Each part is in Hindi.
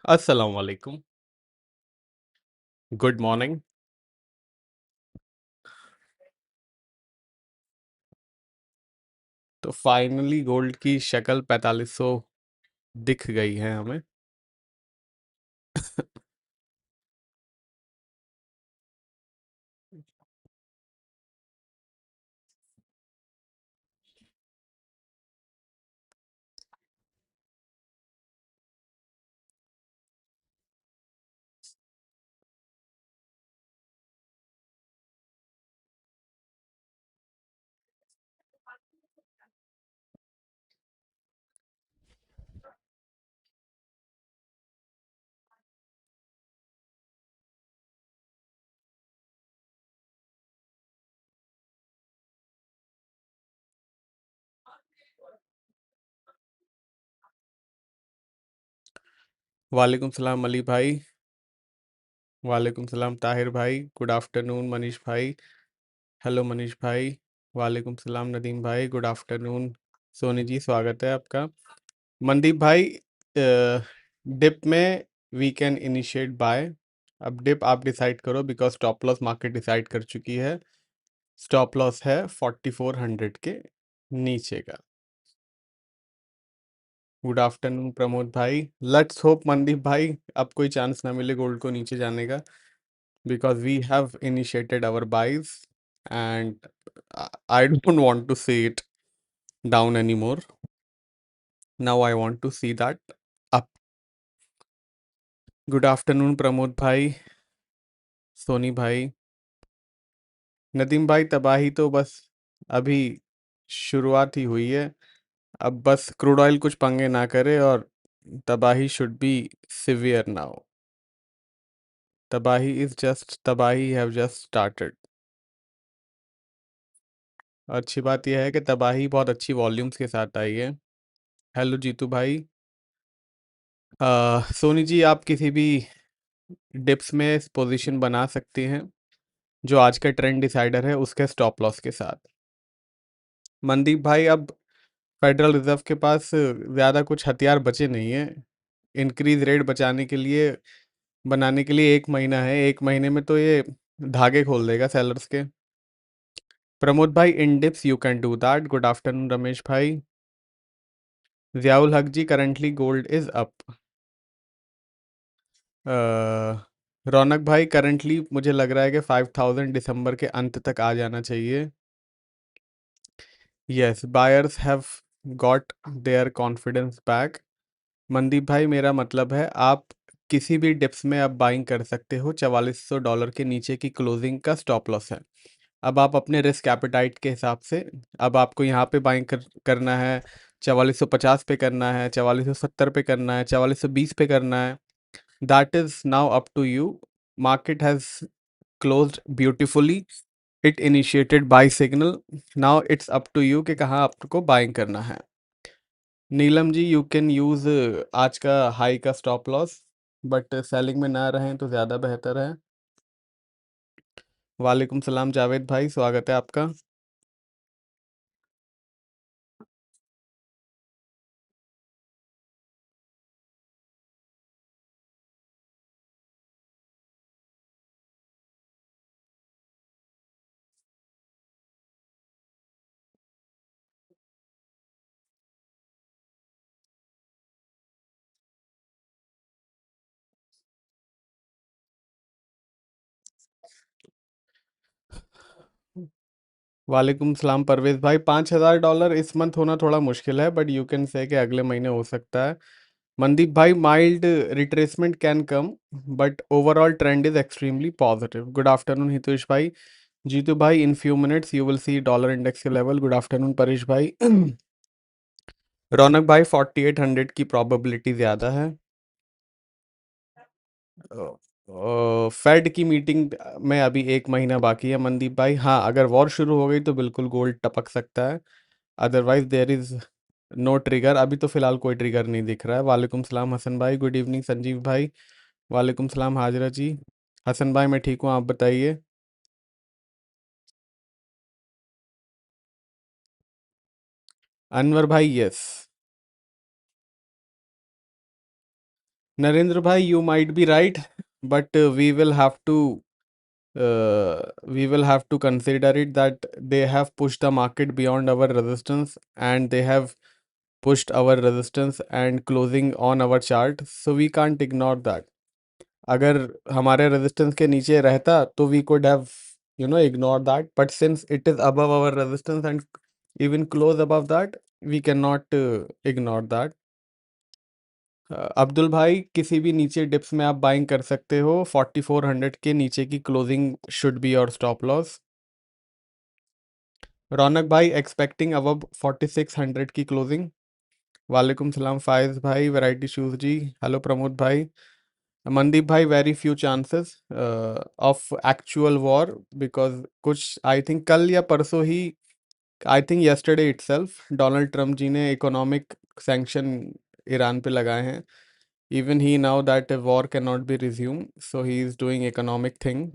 अस्सलाम वालेकुम, गुड मॉर्निंग। तो फाइनली गोल्ड की शक्ल 4500 दिख गई है हमें। वालेकुम सलाम अली भाई। वालेकुम सलाम ताहिर भाई। गुड आफ्टरनून मनीष भाई। हेलो मनीष भाई। वालेकुम सलाम नदीम भाई। गुड आफ्टरनून सोनी जी, स्वागत है आपका। मनदीप भाई, डिप में वी कैन इनिशिएट बाय। अब डिप आप डिसाइड करो because stop loss market decide कर चुकी है। स्टॉप लॉस है 4400 के नीचे का। गुड आफ्टरनून प्रमोद भाई। लेट्स होप मनदीप भाई अब कोई चांस ना मिले गोल्ड को नीचे जाने का, because we have initiated our buys and I don't want to see it down any more. Now I want to see that up. Good afternoon Pramod भाई, सोनी भाई। नदीम भाई, तबाही तो बस अभी शुरुआत ही हुई है। अब बस क्रूड ऑयल कुछ पंगे ना करे और तबाही शुड बी सिवियर नाउ। तबाही इज जस्ट तबाही हैव जस्ट स्टार्टेड। अच्छी बात यह है कि तबाही बहुत अच्छी वॉल्यूम्स के साथ आई है। हेलो जीतू भाई। सोनी जी, आप किसी भी डिप्स में पोजीशन बना सकते हैं जो आज का ट्रेंड डिसाइडर है उसके स्टॉप लॉस के साथ। मनदीप भाई, अब फेडरल रिजर्व के पास ज़्यादा कुछ हथियार बचे नहीं है। इंक्रीज रेट बचाने के लिए बनाने के लिए 1 महीना है। 1 महीने में तो ये धागे खोल देगा सेलर्स के। प्रमोद भाई, in dips you can do that. Good afternoon Ramesh भाई। Ziaul Haq ji, currently gold is up. Raunak भाई, करंटली मुझे लग रहा है कि 5000 दिसंबर के अंत तक आ जाना चाहिए। Yes, buyers have got there confidence back. Mandeep भाई, मेरा मतलब है आप किसी भी डिप्स में अब बाइंग कर सकते हो। $4400 के नीचे की क्लोजिंग का स्टॉप लॉस है। अब आप अपने रिस्क एपेटाइट के हिसाब से, अब आपको यहाँ पे बाइंग करना है, 4450 पे करना है, 4470 पे करना है, 4420 पे करना है, that is now up to you. Market has closed beautifully. It initiated by signal. Now it's up to you कि कहाँ आपको बाइंग करना है। Neelam ji, you can use आज का हाई का स्टॉप लॉस, बट सेलिंग में ना रहें तो ज़्यादा बेहतर है। वालेकुम सलाम जावेद भाई, स्वागत है आपका। वालेकुम सलाम परवेज भाई। $5000 इस मंथ होना थोड़ा मुश्किल है, बट यू कैन से कि अगले महीने हो सकता है। मनदीप भाई, mild retracement can come, but overall trend is extremely positive. Good afternoon Hitesh भाई। जीतू भाई, in few minutes you will see dollar index के लेवल। गुड आफ्टरनून परेश भाई। रौनक भाई, 4800 की प्रोबेबिलिटी ज़्यादा है। फेड की मीटिंग में अभी 1 महीना बाकी है मनदीप भाई। हाँ, अगर वॉर शुरू हो गई तो बिल्कुल गोल्ड टपक सकता है। Otherwise there is no trigger. अभी तो फिलहाल कोई ट्रिगर नहीं दिख रहा है। वालेकुम सलाम हसन भाई। गुड इवनिंग संजीव भाई। वालेकुम सलाम हाजरा जी। हसन भाई, मैं ठीक हूँ, आप बताइए। अनवर भाई, यस। नरेंद्र भाई, you might be right, but we will have to consider it that they have pushed the market beyond our resistance, and they have pushed our resistance and closing on our chart, so we can't ignore that. अगर हमारे रेजिस्टेंस के नीचे रहता तो we could have ignore that, but since it is above our resistance and even close above that, we cannot ignore that. Abdul भाई, किसी भी नीचे डिप्स में आप बाइंग कर सकते हो, 4400 के नीचे की क्लोजिंग शुड बी और स्टॉप लॉस। रौनक भाई, एक्सपेक्टिंग अब 4600 की क्लोजिंग। वालेकुम सलाम फायज भाई, variety shoes ji. Hello Pramod भाई। मनदीप भाई, very few chances of actual war, because कुछ आई थिंक कल या परसों ही, I think yesterday itself Donald Trump ji ने इकोनॉमिक सैंक्शन ईरान पे लगाए हैं। Even he now that war can not be resume, so he is doing economic thing.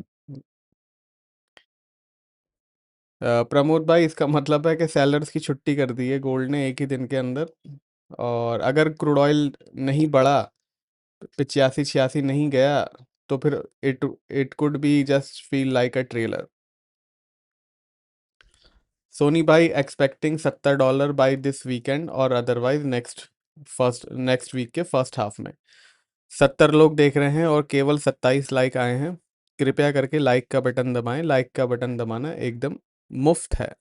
Pramod भाई, इसका मतलब है कि सेलर्स की छुट्टी कर दी है गोल्ड ने एक ही दिन के अंदर, और अगर क्रूड ऑयल नहीं बढ़ा, 85 86 नहीं गया, तो फिर it it could be just feel like a trailer. Soni भाई, एक्सपेक्टिंग $70 बाय दिस वीकेंड और अदरवाइज नेक्स्ट वीक के फर्स्ट हाफ में। 70 लोग देख रहे हैं और केवल 27 लाइक आए हैं। कृपया करके लाइक का बटन दबाएं, लाइक का बटन दबाना एकदम मुफ्त है।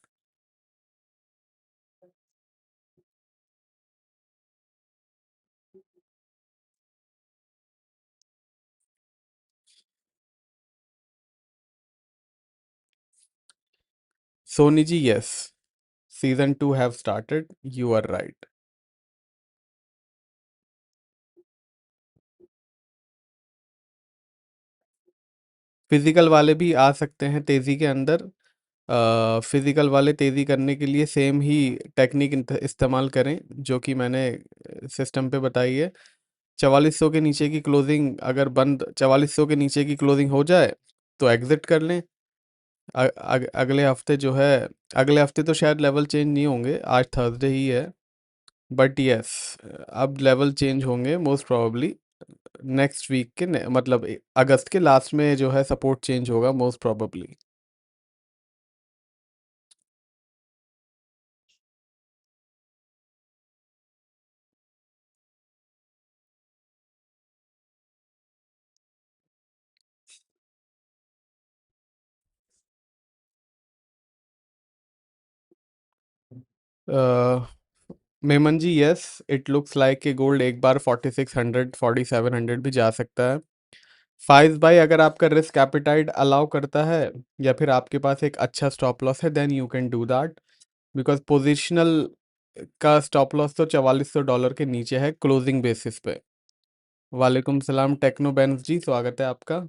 Soni ji, yes, season 2 have started, you are right. Physical वाले भी आ सकते हैं तेजी के अंदर। फिजिकल वाले तेजी करने के लिए सेम ही टेक्निक इस्तेमाल करें जो कि मैंने सिस्टम पे बताई है। 4400 के नीचे की क्लोजिंग अगर बंद 4400 के नीचे की क्लोजिंग हो जाए तो एग्जिट कर लें। अगले हफ्ते जो है, अगले हफ्ते तो शायद लेवल चेंज नहीं होंगे, आज थर्सडे ही है, बट यस, अब लेवल चेंज होंगे मोस्ट प्रोबेबली नेक्स्ट वीक के मतलब अगस्त के लास्ट में जो है सपोर्ट चेंज होगा most probably. Memon ji, yes, it looks like कि गोल्ड एक बार 4600 4700 भी जा सकता है। फाइज भाई, अगर आपका रिस्क एपिटाइट अलाउ करता है या फिर आपके पास एक अच्छा स्टॉप लॉस है, then you can do that, because positional का स्टॉप लॉस तो $4400 के नीचे है क्लोजिंग बेसिस पे। वालेकुम सलाम टेक्नो बेंस जी, स्वागत है आपका।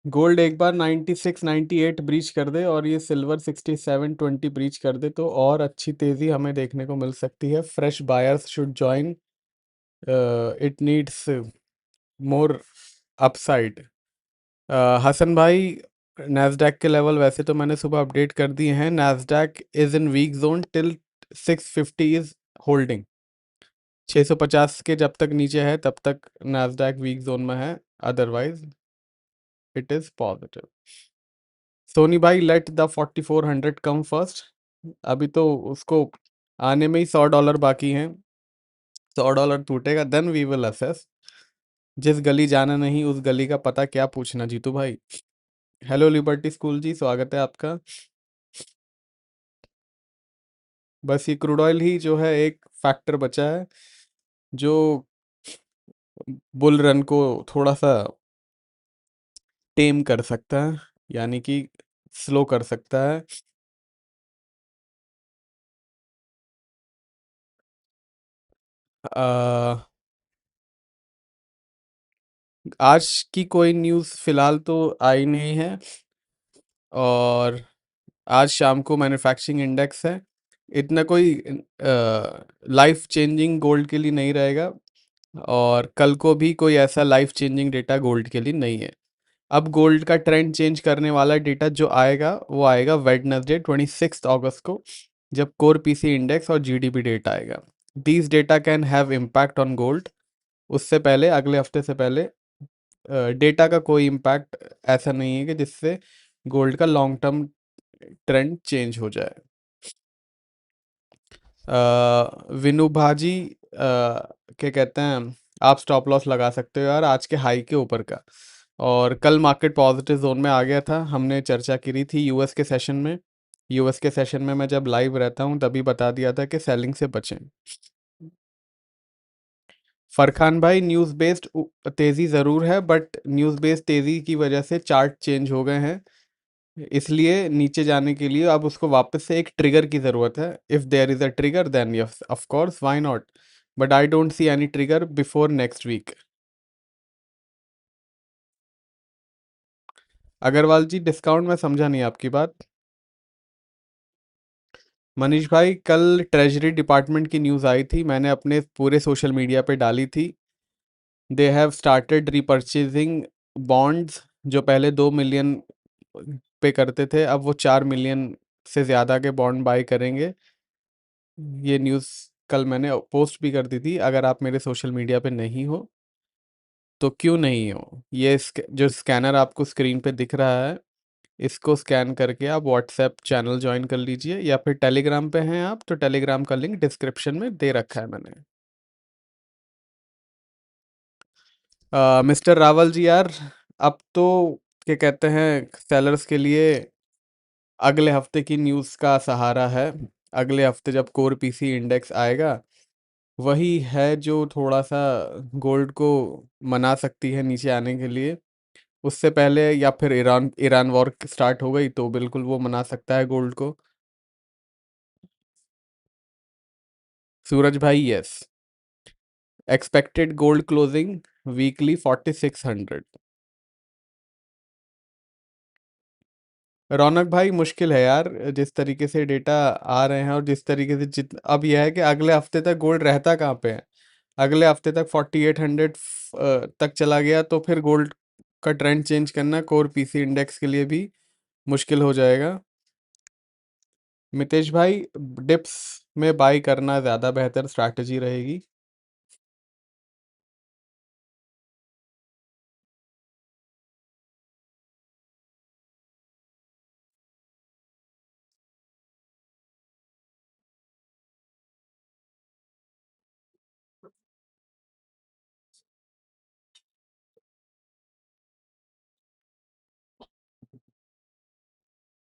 गोल्ड एक बार 96 98 ब्रीच कर दे और ये सिल्वर 67 20 ब्रीच कर दे तो और अच्छी तेजी हमें देखने को मिल सकती है। Fresh buyers should join, it needs more upside. Hasan भाई, नैस्डैक के लेवल वैसे तो मैंने सुबह अपडेट कर दिए हैं। Nasdaq is in weak zone till 650 is holding. 650 के जब तक नीचे है तब तक नैस्डैक वीक जोन में है, otherwise it is positive. Soni भाई, लेट द 4400 कम फर्स्ट। अभी तो उसको आने में ही $100 बाकी हैं। $100 टूटेगा देन वी विल असेस। जिस गली जाना नहीं उस गली का पता क्या पूछना, जीतू भाई। हेलो लिबर्टी स्कूल जी, स्वागत है आपका। बस ये क्रूड ऑयल ही जो है एक फैक्टर बचा है जो बुल रन को थोड़ा सा टेम कर सकता है, यानी कि स्लो कर सकता है। आ, आज की कोई न्यूज़ फिलहाल तो आई नहीं है, और आज शाम को मैन्युफैक्चरिंग इंडेक्स है। इतना कोई लाइफ चेंजिंग गोल्ड के लिए नहीं रहेगा, और कल को भी कोई ऐसा लाइफ चेंजिंग डेटा गोल्ड के लिए नहीं है। अब गोल्ड का ट्रेंड चेंज करने वाला डेटा जो आएगा वो आएगा वेडनेसडे 26 अगस्त को, जब कोर पीसी इंडेक्स और जीडीपी डेटा आएगा। These data can have impact on gold. उससे पहले, अगले हफ्ते से पहले, डेटा का कोई इम्पैक्ट ऐसा नहीं है कि जिससे गोल्ड का लॉन्ग टर्म ट्रेंड चेंज हो जाए। विनू भाजी, क्या कहते हैं, आप स्टॉप लॉस लगा सकते हो यार आज के हाई के ऊपर का। और कल मार्केट पॉजिटिव जोन में आ गया था, हमने चर्चा करी थी यूएस के सेशन में। यूएस के सेशन में मैं जब लाइव रहता हूँ तभी बता दिया था कि सेलिंग से बचें। फरखान भाई, न्यूज़ बेस्ड तेज़ी ज़रूर है, बट न्यूज़ बेस्ड तेज़ी की वजह से चार्ट चेंज हो गए हैं, इसलिए नीचे जाने के लिए अब उसको वापस से एक ट्रिगर की ज़रूरत है। If there is a trigger then yes of course why not, but I don't see any trigger before next week. Agarwal ji, discount में समझा नहीं आपकी बात। मनीष भाई, कल ट्रेजरी डिपार्टमेंट की न्यूज़ आई थी, मैंने अपने पूरे सोशल मीडिया पे डाली थी। They have started repurchasing bonds, जो पहले 2 मिलियन पे करते थे, अब वो 4 मिलियन से ज़्यादा के बॉन्ड बाई करेंगे। ये न्यूज़ कल मैंने पोस्ट भी कर दी थी। अगर आप मेरे सोशल मीडिया पे नहीं हो तो क्यों नहीं हो, ये जो स्कैनर आपको स्क्रीन पे दिख रहा है, इसको स्कैन करके आप व्हाट्सएप चैनल ज्वाइन कर लीजिए, या फिर टेलीग्राम पे हैं आप तो टेलीग्राम का लिंक डिस्क्रिप्शन में दे रखा है मैंने। मिस्टर रावल जी यार, अब तो क्या कहते हैं, सेलर्स के लिए अगले हफ्ते की न्यूज़ का सहारा है। अगले हफ्ते जब कोर पीसी इंडेक्स आएगा, वही है जो थोड़ा सा गोल्ड को मना सकती है नीचे आने के लिए। उससे पहले या फिर ईरान ईरान वॉर स्टार्ट हो गई तो बिल्कुल वो मना सकता है गोल्ड को। सूरज भाई, yes, expected gold closing weekly 4600। रौनक भाई, मुश्किल है यार, जिस तरीके से डेटा आ रहे हैं और जिस तरीके से जित अब यह है कि अगले हफ्ते तक गोल्ड रहता कहाँ पे है। अगले हफ्ते तक 4800 तक चला गया तो फिर गोल्ड का ट्रेंड चेंज करना कोर पीसी इंडेक्स के लिए भी मुश्किल हो जाएगा। मितेश भाई, डिप्स में बाई करना ज़्यादा बेहतर स्ट्रैटेजी रहेगी।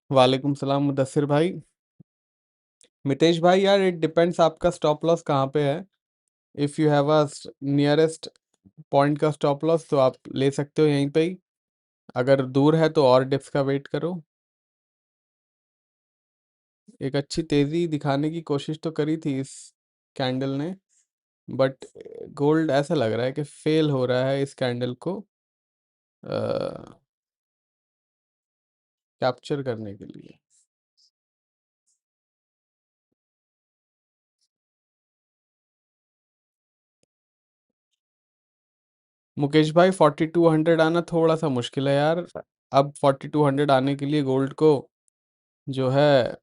वालेकुम सलाम मुदस्सिर भाई। मितेश भाई यार, इट डिपेंड्स आपका स्टॉप लॉस कहाँ पे है। If you have a nearest point का स्टॉप लॉस तो आप ले सकते हो यहीं पे ही। अगर दूर है तो और डिप्स का वेट करो। एक अच्छी तेज़ी दिखाने की कोशिश तो करी थी इस कैंडल ने, बट गोल्ड ऐसा लग रहा है कि फेल हो रहा है इस कैंडल को कैप्चर करने के लिए। मुकेश भाई, 4200 आना थोड़ा सा मुश्किल है यार। अब 4200 आने के लिए गोल्ड को जो है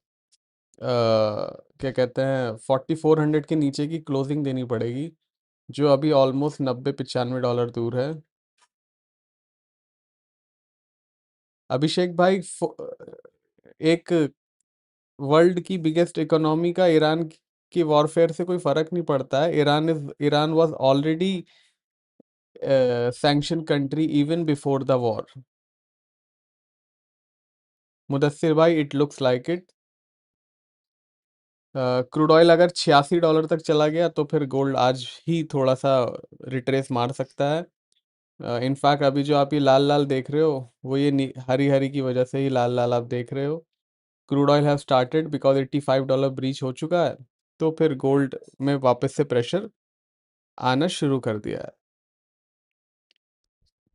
क्या कहते हैं, 4400 के नीचे की क्लोजिंग देनी पड़ेगी, जो अभी ऑलमोस्ट 90-95 डॉलर दूर है। अभिषेक भाई, एक वर्ल्ड की बिगेस्ट इकोनॉमी का ईरान की वॉरफेयर से कोई फर्क नहीं पड़ता है। Iran was already sanction country even before the war. Mudassir भाई, it looks like it. Crude oil अगर 86 डॉलर तक चला गया तो फिर गोल्ड आज ही थोड़ा सा रिट्रेस मार सकता है। इनफैक्ट अभी जो आप ये लाल लाल देख रहे हो, वो ये हरी हरी की वजह से ही लाल लाल आप देख रहे हो। Crude oil have started because 85 dollar breach हो चुका है, तो फिर गोल्ड में वापस से प्रेशर आना शुरू कर दिया है।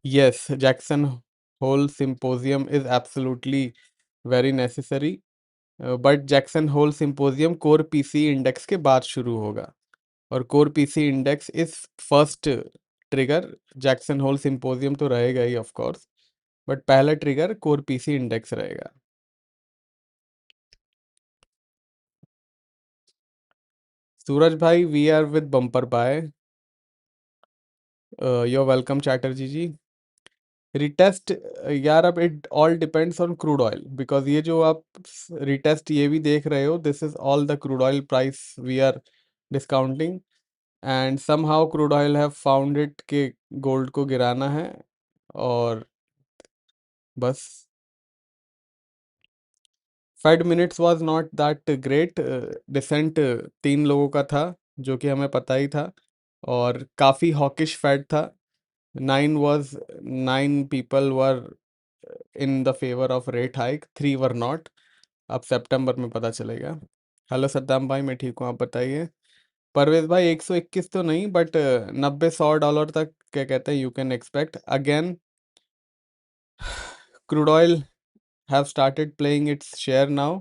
Yes, Jackson Hole symposium is absolutely very necessary, but Jackson Hole symposium core PC index के बाद शुरू होगा। और कोर पीसी इंडेक्स इस first trigger. Jackson Hole symposium तो रहेगा ही ऑफ कोर्स, बट पहला ट्रिगर कोर पीसी इंडेक्स रहेगा। सूरज भाई we are with bumper buy. Your welcome Chatterjee ji. Retest, यार अब it all depends on crude oil, because ये जो आप रिटेस्ट ये भी देख रहे हो, this is all the crude oil price we are discounting, and somehow crude oil have found it के गोल्ड को गिराना है। और बस Fed minutes was not that great, decent तीन लोगों का था जो कि हमें पता ही था, और काफ़ी हॉकिश फेड था। Nine was, nine people were in the favour of rate hike, three were not. अब सितंबर में पता चलेगा। हेलो सद्दाम भाई, मैं ठीक हूँ, आप बताइए। परवेज भाई 121 तो नहीं, बट 90-100 डॉलर तक क्या कहते हैं you can expect again. Crude oil have started playing its share now.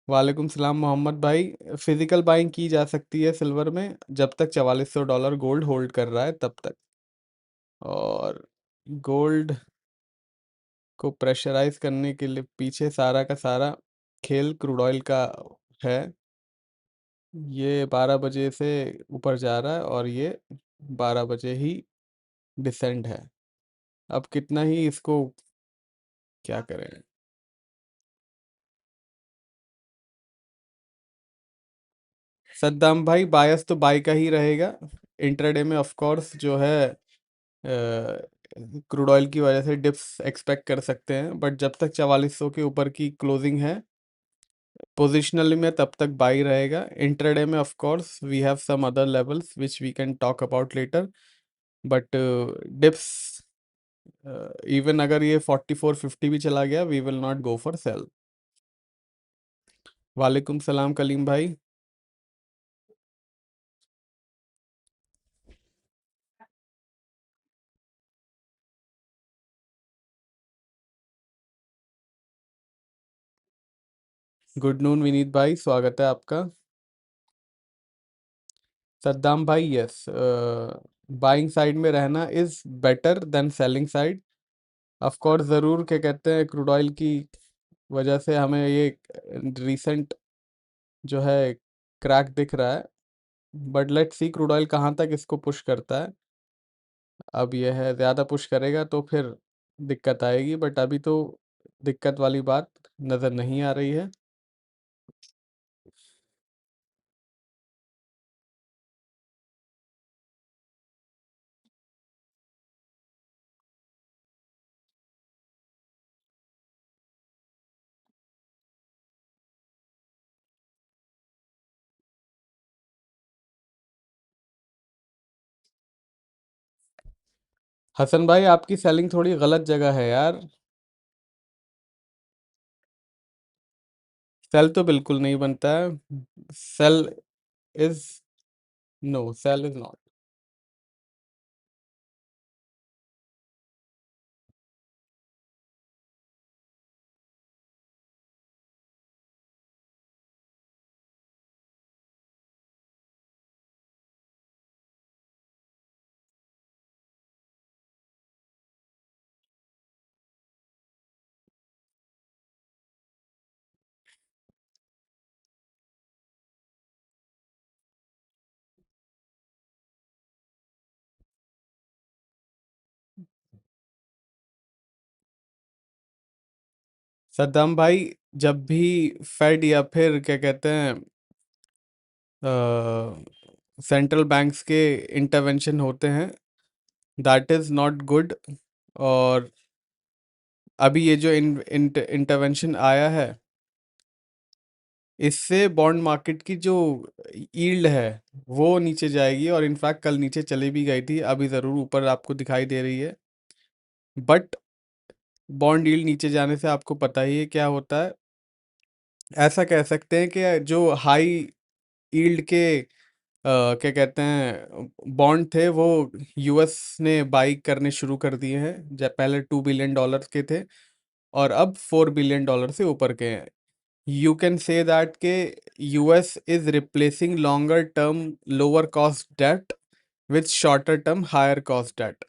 वालेकुम सलाम मोहम्मद भाई। फिजिकल बाइंग की जा सकती है सिल्वर में जब तक 4400 डॉलर गोल्ड होल्ड कर रहा है तब तक। और गोल्ड को प्रेशराइज करने के लिए पीछे सारा का सारा खेल क्रूड ऑयल का है। ये 12 बजे से ऊपर जा रहा है और ये 12 बजे ही डिसेंड है। अब कितना ही इसको क्या करें। सद्दाम भाई बायस तो बाई का ही रहेगा। इंट्राडे में ऑफ कोर्स जो है क्रूड ऑयल की वजह से डिप्स एक्सपेक्ट कर सकते हैं, बट जब तक 4400 के ऊपर की क्लोजिंग है पोजिशनली में तब तक बाई रहेगा। इंट्राडे में of course we have some other levels which we can talk about later, but dips even अगर ये 4450 भी चला गया we will not go for sell. वालेकुम सलाम कलीम भाई। गुड नून विनीत भाई, स्वागत है आपका। सद्दाम भाई यस, बाइंग साइड में रहना is better than selling side. Of course ज़रूर क्या कहते हैं क्रूड ऑयल की वजह से हमें ये रीसेंट जो है क्रैक दिख रहा है, but let's see crude oil कहाँ तक इसको पुश करता है। अब यह है ज़्यादा पुश करेगा तो फिर दिक्कत आएगी, बट अभी तो दिक्कत वाली बात नज़र नहीं आ रही है। हसन भाई आपकी सेलिंग थोड़ी गलत जगह है यार। सेल तो बिल्कुल नहीं बनता है। Sell is, no sell is not. Saddam भाई जब भी फेड या फिर क्या कहते हैं सेंट्रल बैंक्स के इंटरवेंशन होते हैं दैट इज़ नॉट गुड। और अभी ये जो इंटरवेंशन आया है इससे बॉन्ड मार्केट की जो यील्ड है वो नीचे जाएगी, और इनफैक्ट कल नीचे चली भी गई थी, अभी ज़रूर ऊपर आपको दिखाई दे रही है, बट बॉन्ड यील्ड नीचे जाने से आपको पता ही है क्या होता है। ऐसा कह सकते हैं कि जो हाई यील्ड के क्या कहते हैं बॉन्ड थे वो यूएस ने बाई करने शुरू कर दिए हैं, जब पहले $2 बिलियन के थे और अब $4 बिलियन से ऊपर के हैं। यू कैन से दैट के US is replacing longer term lower cost debt with shorter term higher cost debt.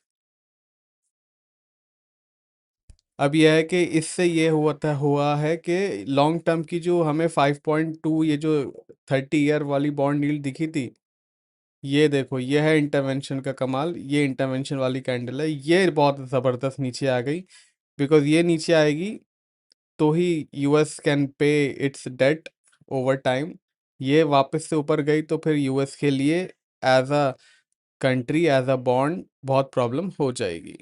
अब यह है कि इससे ये हुआ है कि लॉन्ग टर्म की जो हमें 5.2 ये जो 30 ईयर वाली बॉन्ड यील्ड दिखी थी, ये देखो ये है इंटरवेंशन का कमाल। ये इंटरवेंशन वाली कैंडल है, ये बहुत ज़बरदस्त नीचे आ गई। बिकॉज ये नीचे आएगी तो he US can pay its debt over time. ये वापस से ऊपर गई तो फिर यूएस के लिए as a country as a bond बहुत प्रॉब्लम हो जाएगी।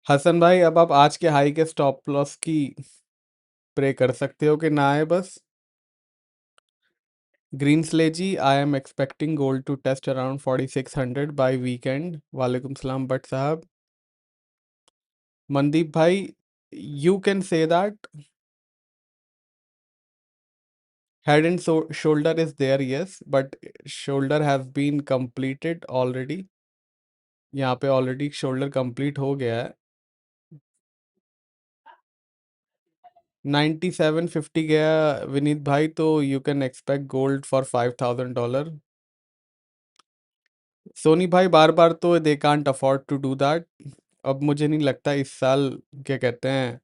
हसन भाई अब आप आज के हाई के स्टॉप लॉस की प्रे कर सकते हो कि ना आए बस। Green sledgy, I am expecting gold to test around 4600 by weekend. वालेकुम सलाम भट्ट साहब। मनदीप भाई, you can say that head and shoulder is there, yes, but shoulder has been completed already। यहाँ पे ऑलरेडी शोल्डर कंप्लीट हो गया है। 9750 गया विनीत भाई, तो you can expect gold for $5000। Soni भाई बार बार तो they can't afford to do that. अब मुझे नहीं लगता इस साल क्या कहते हैं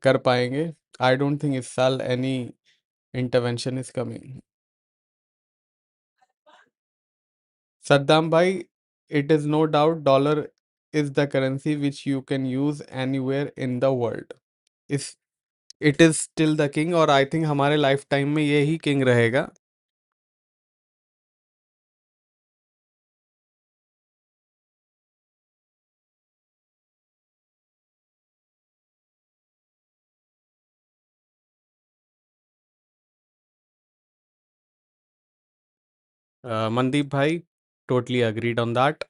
कर पाएंगे। आई डोंट थिंक इस साल any intervention is coming. Saddam भाई, it is no doubt dollar is the currency which you can use anywhere in the world। इस it is still the king, और आई थिंक हमारे लाइफ टाइम में ये ही किंग रहेगा। मनदीप भाई, टोटली अग्रीड ऑन दैट।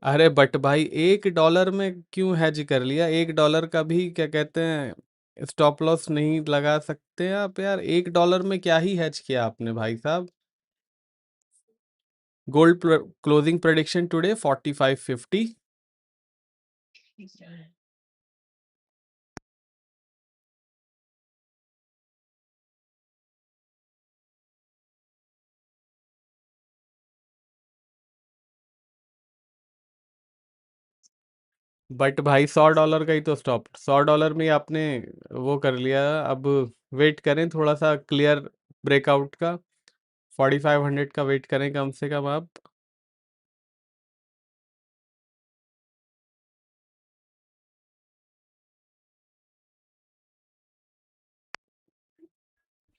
अरे बट भाई $1 में क्यों हैज कर लिया? $1 का भी क्या कहते हैं स्टॉप लॉस नहीं लगा सकते आप यार? $1 में क्या ही हैज किया आपने भाई साहब? Gold closing prediction today 4550। But भाई $100 का ही तो स्टॉप, $100 में ही आपने वो कर लिया। अब वेट करें थोड़ा सा क्लियर ब्रेकआउट का। 4500 का वेट करें कम से कम आप।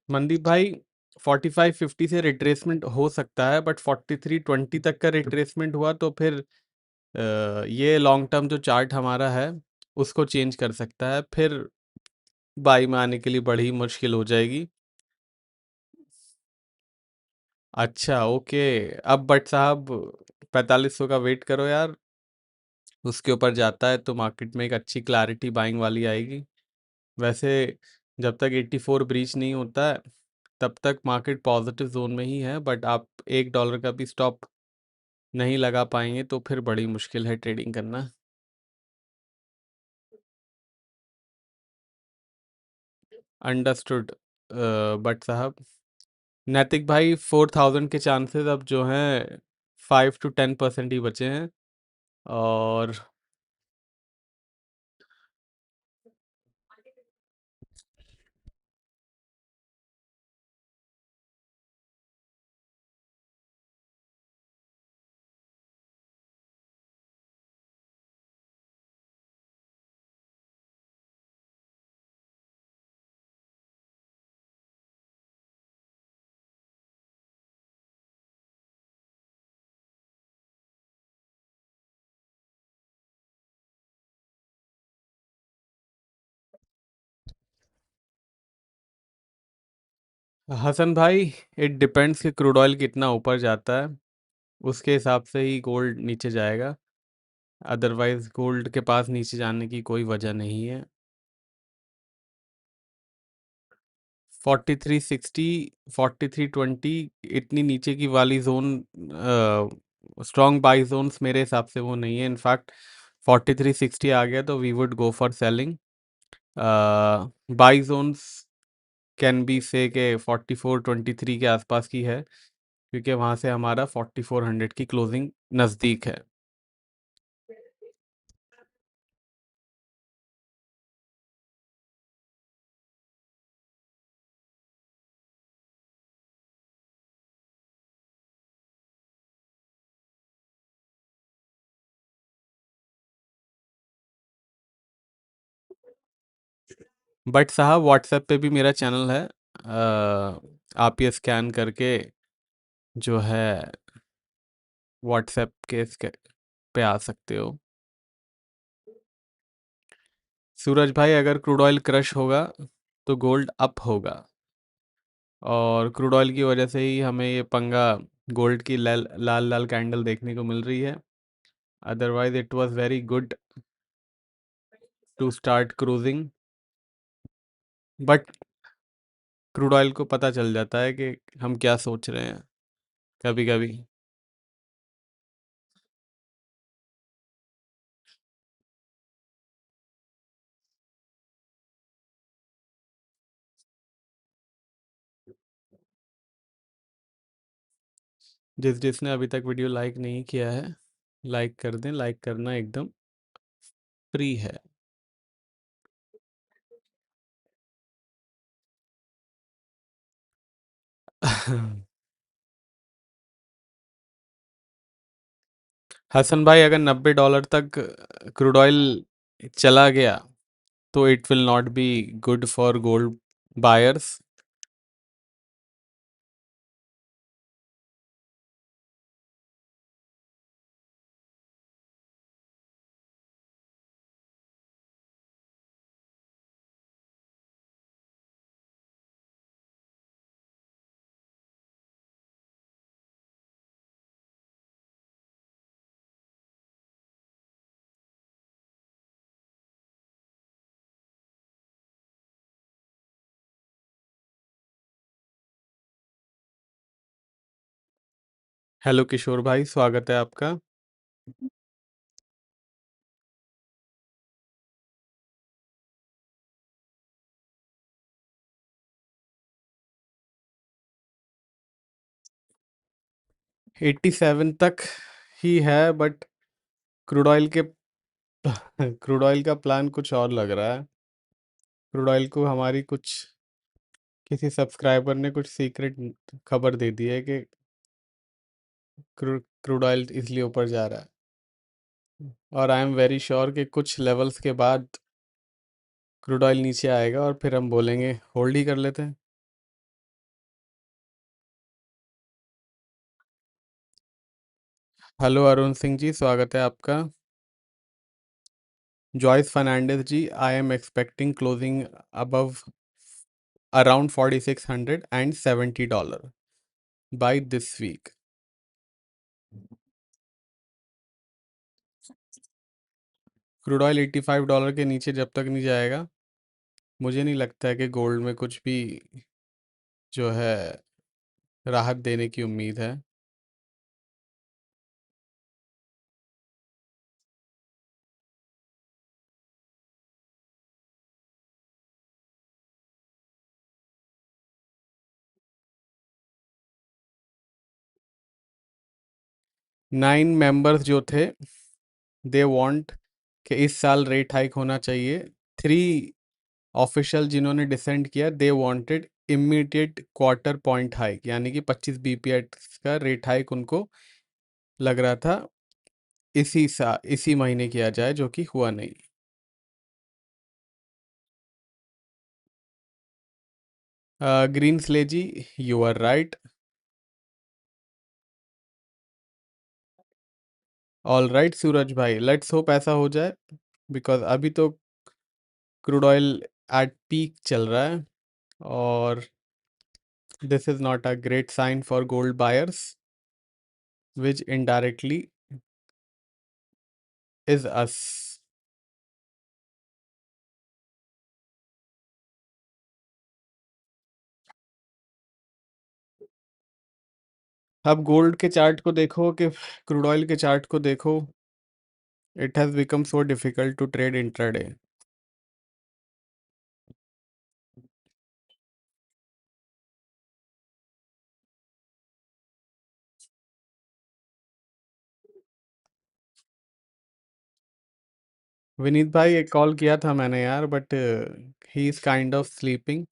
मनदीप भाई, 4550 से रिट्रेसमेंट हो सकता है, बट 4320 तक का रिट्रेसमेंट हुआ तो फिर ये लॉन्ग टर्म जो चार्ट हमारा है उसको चेंज कर सकता है, फिर बाई में आने के लिए बड़ी मुश्किल हो जाएगी। अच्छा ओके। अब बट साहब 4500 का वेट करो यार, उसके ऊपर जाता है तो मार्केट में एक अच्छी क्लैरिटी बाइंग वाली आएगी। वैसे जब तक 84 ब्रीच नहीं होता है तब तक मार्केट पॉजिटिव जोन में ही है, बट आप $1 का भी स्टॉप नहीं लगा पाएंगे तो फिर बड़ी मुश्किल है ट्रेडिंग करना। अंडरस्टूड बट साहब। नैतिक भाई, 4000 के चांसेस अब जो हैं 5 to 10% ही बचे हैं। और हसन भाई, इट डिपेंड्स कि क्रूड ऑयल कितना ऊपर जाता है, उसके हिसाब से ही गोल्ड नीचे जाएगा। अदरवाइज गोल्ड के पास नीचे जाने की कोई वजह नहीं है। 4360, 4320 इतनी नीचे की वाली जोन स्ट्रॉन्ग बाई जोन्स मेरे हिसाब से वो नहीं है। इनफैक्ट 4360 आ गया तो we would go for selling. Buy zones can be से के 4423 के आसपास की है, क्योंकि वहाँ से हमारा 4400 की क्लोजिंग नज़दीक है। बट साहब व्हाट्सएप पे भी मेरा चैनल है, आप ये स्कैन करके जो है व्हाट्सएप के पे आ सकते हो। सूरज भाई, अगर क्रूड ऑयल क्रश होगा तो गोल्ड अप होगा, और क्रूड ऑयल की वजह से ही हमें ये पंगा गोल्ड की लाल लाल लाल कैंडल देखने को मिल रही है। Otherwise it was very good to start cruising, but crude oil को पता चल जाता है कि हम क्या सोच रहे हैं कभी कभी। जिसने अभी तक वीडियो लाइक नहीं किया है, लाइक कर दें। लाइक करना एकदम फ्री है। हसन भाई, अगर $90 तक क्रूड ऑयल चला गया तो it will not be good for gold buyers. Hello Kishore भाई, स्वागत है आपका। 87 तक ही है, बट क्रूड ऑयल के क्रूड ऑयल का प्लान कुछ और लग रहा है। क्रूड ऑयल को हमारी कुछ किसी सब्सक्राइबर ने कुछ सीक्रेट खबर दे दी है कि क्रूड ऑयल इसलिए ऊपर जा रहा है, और आई एम वेरी श्योर कि कुछ लेवल्स के बाद क्रूड ऑयल नीचे आएगा और फिर हम बोलेंगे होल्ड ही कर लेते हैं। हेलो अरुण सिंह जी, स्वागत है आपका। Joyce Fernandes ji, I am expecting closing above around $4670 by this week. Crude oil $85 के नीचे जब तक नहीं जाएगा, मुझे नहीं लगता है कि गोल्ड में कुछ भी जो है राहत देने की उम्मीद है। 9 मेंबर्स जो थे, दे वांट कि इस साल रेट हाइक होना चाहिए। 3 ऑफिशियल जिन्होंने डिसेंड किया, they wanted immediate quarter point hike, यानी कि 25 bps का रेट हाइक उनको लग रहा था इसी महीने किया जाए, जो कि हुआ नहीं। Green sledgy, you are right. All right Suraj भाई, लेट्स होप ऐसा हो जाए, बिकॉज अभी तो क्रूड ऑयल एट पीक चल रहा है, और this is not a great sign for gold buyers, which indirectly is us. अब गोल्ड के चार्ट को देखो कि क्रूड ऑयल के चार्ट को देखो, it has become so difficult to trade intraday. Vineet भाई एक कॉल किया था मैंने यार, but he is kind of sleeping,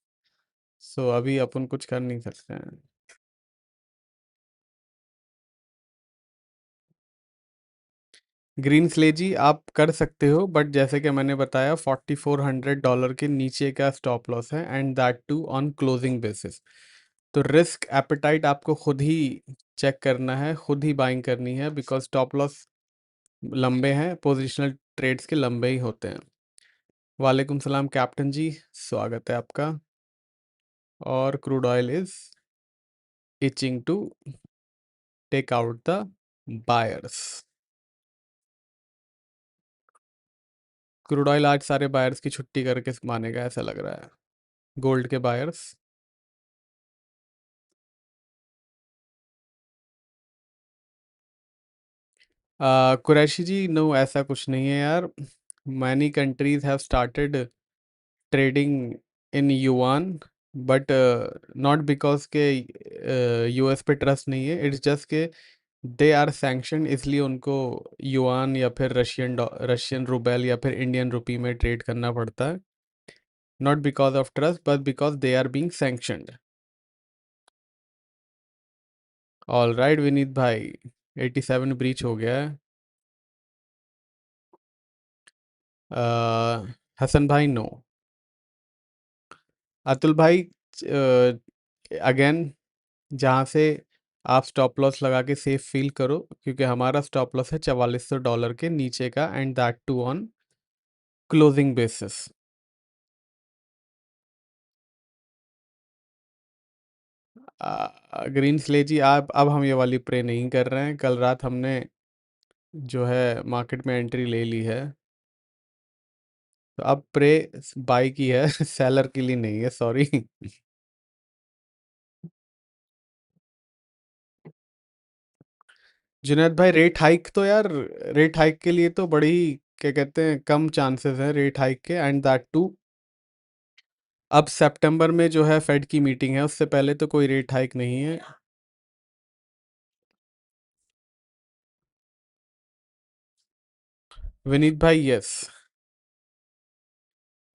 so अभी अपन कुछ कर नहीं सकते हैं। ग्रीन स्लेजी आप कर सकते हो, बट जैसे कि मैंने बताया $4400 के नीचे का स्टॉप लॉस है, and that too on closing basis. तो रिस्क एपेटाइट आपको खुद ही चेक करना है, खुद ही बाइंग करनी है, बिकॉज स्टॉप लॉस लंबे हैं, पोजिशनल ट्रेड्स के लंबे ही होते हैं। वालेकुम सलाम कैप्टन जी, स्वागत है आपका। और crude oil is itching to take out the buyers. Crude oil आज सारे बायर्स की छुट्टी करके मानेगा ऐसा लग रहा है, गोल्ड के बायर्स। कुरैशी जी, नो ऐसा कुछ नहीं है यार। Many countries have started trading in yuan, but not because के यूएस पे ट्रस्ट नहीं है, इट्स जस्ट के दे आर सैंक्शन, इसलिए उनको युआन या फिर रशियन रूबेल या फिर इंडियन रुपी में ट्रेड करना पड़ता है। Not because of trust but because they are being sanctioned. All right Vineet भाई, 87 ब्रीच हो गया है। हसन भाई नो। अतुल भाई अगेन, जहाँ से आप स्टॉप लॉस लगा के सेफ फील करो, क्योंकि हमारा स्टॉप लॉस है $4400 के नीचे का, and that too on closing basis. Green sledgy, आप अब हम ये वाली प्रे नहीं कर रहे हैं, कल रात हमने जो है मार्केट में एंट्री ले ली है, तो अब प्रे बाई की है सेलर के लिए नहीं है, सॉरी। जुनैद भाई, रेट हाइक तो यार, रेट हाइक के लिए तो बड़ी, क्या कहते हैं, कम चांसेस हैं रेट हाइक के, एंड दैट टू अब सितंबर में जो है फेड की मीटिंग है, उससे पहले तो कोई रेट हाइक नहीं है। विनीत भाई यस।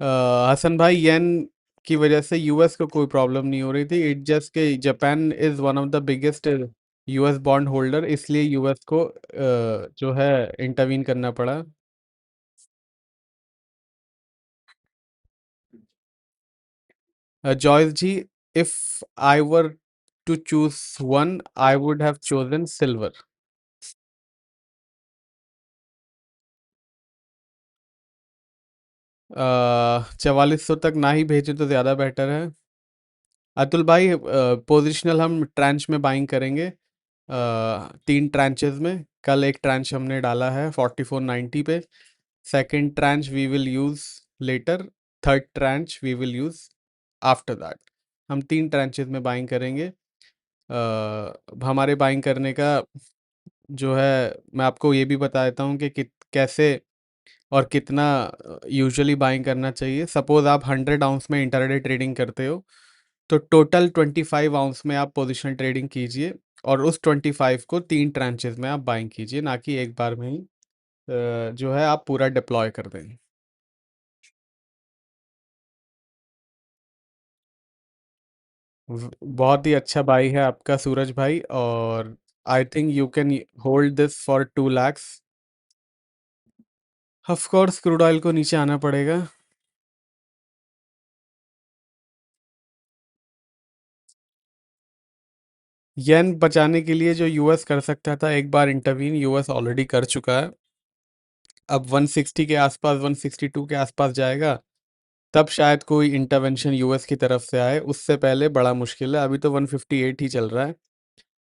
हसन भाई, येन की वजह से यूएस को कोई प्रॉब्लम नहीं हो रही थी, इट जस्ट के Japan is one of the biggest US bond holder, इसलिए यूएस को जो है इंटरवीन करना पड़ा। Joyce ji, if I were to choose one, I would have chosen silver. 4400 तक ना ही भेजे तो ज़्यादा बेटर है। अतुल भाई, पोजिशनल हम ट्रांच में बाइंग करेंगे, 3 ट्रांचेस में। कल एक ट्रांच हमने डाला है 4490 पे, second tranche we will use later, third tranche we will use after that. हम 3 ट्रांचेस में बाइंग करेंगे। हमारे बाइंग करने का जो है, मैं आपको ये भी बता देता हूँ कि कैसे और कितना यूजुअली बाइंग करना चाहिए। सपोज आप 100 आउंस में इंटरडे ट्रेडिंग करते हो, तो टोटल 25 आउंस में आप पोजिशन ट्रेडिंग कीजिए, और उस 25 को 3 ट्रांचेस में आप बाइंग कीजिए, ना कि एक बार में ही जो है आप पूरा डिप्लॉय कर दें। बहुत ही अच्छा बाई है आपका सूरज भाई, और I think you can hold this for 2 lakhs। Of course crude oil को नीचे आना पड़ेगा। येन बचाने के लिए जो यूएस कर सकता था एक बार इंटरवीन, यूएस ऑलरेडी कर चुका है। अब 160 के आसपास, 162 के आसपास जाएगा, तब शायद कोई इंटरवेंशन यूएस की तरफ से आए, उससे पहले बड़ा मुश्किल है। अभी तो 158 ही चल रहा है।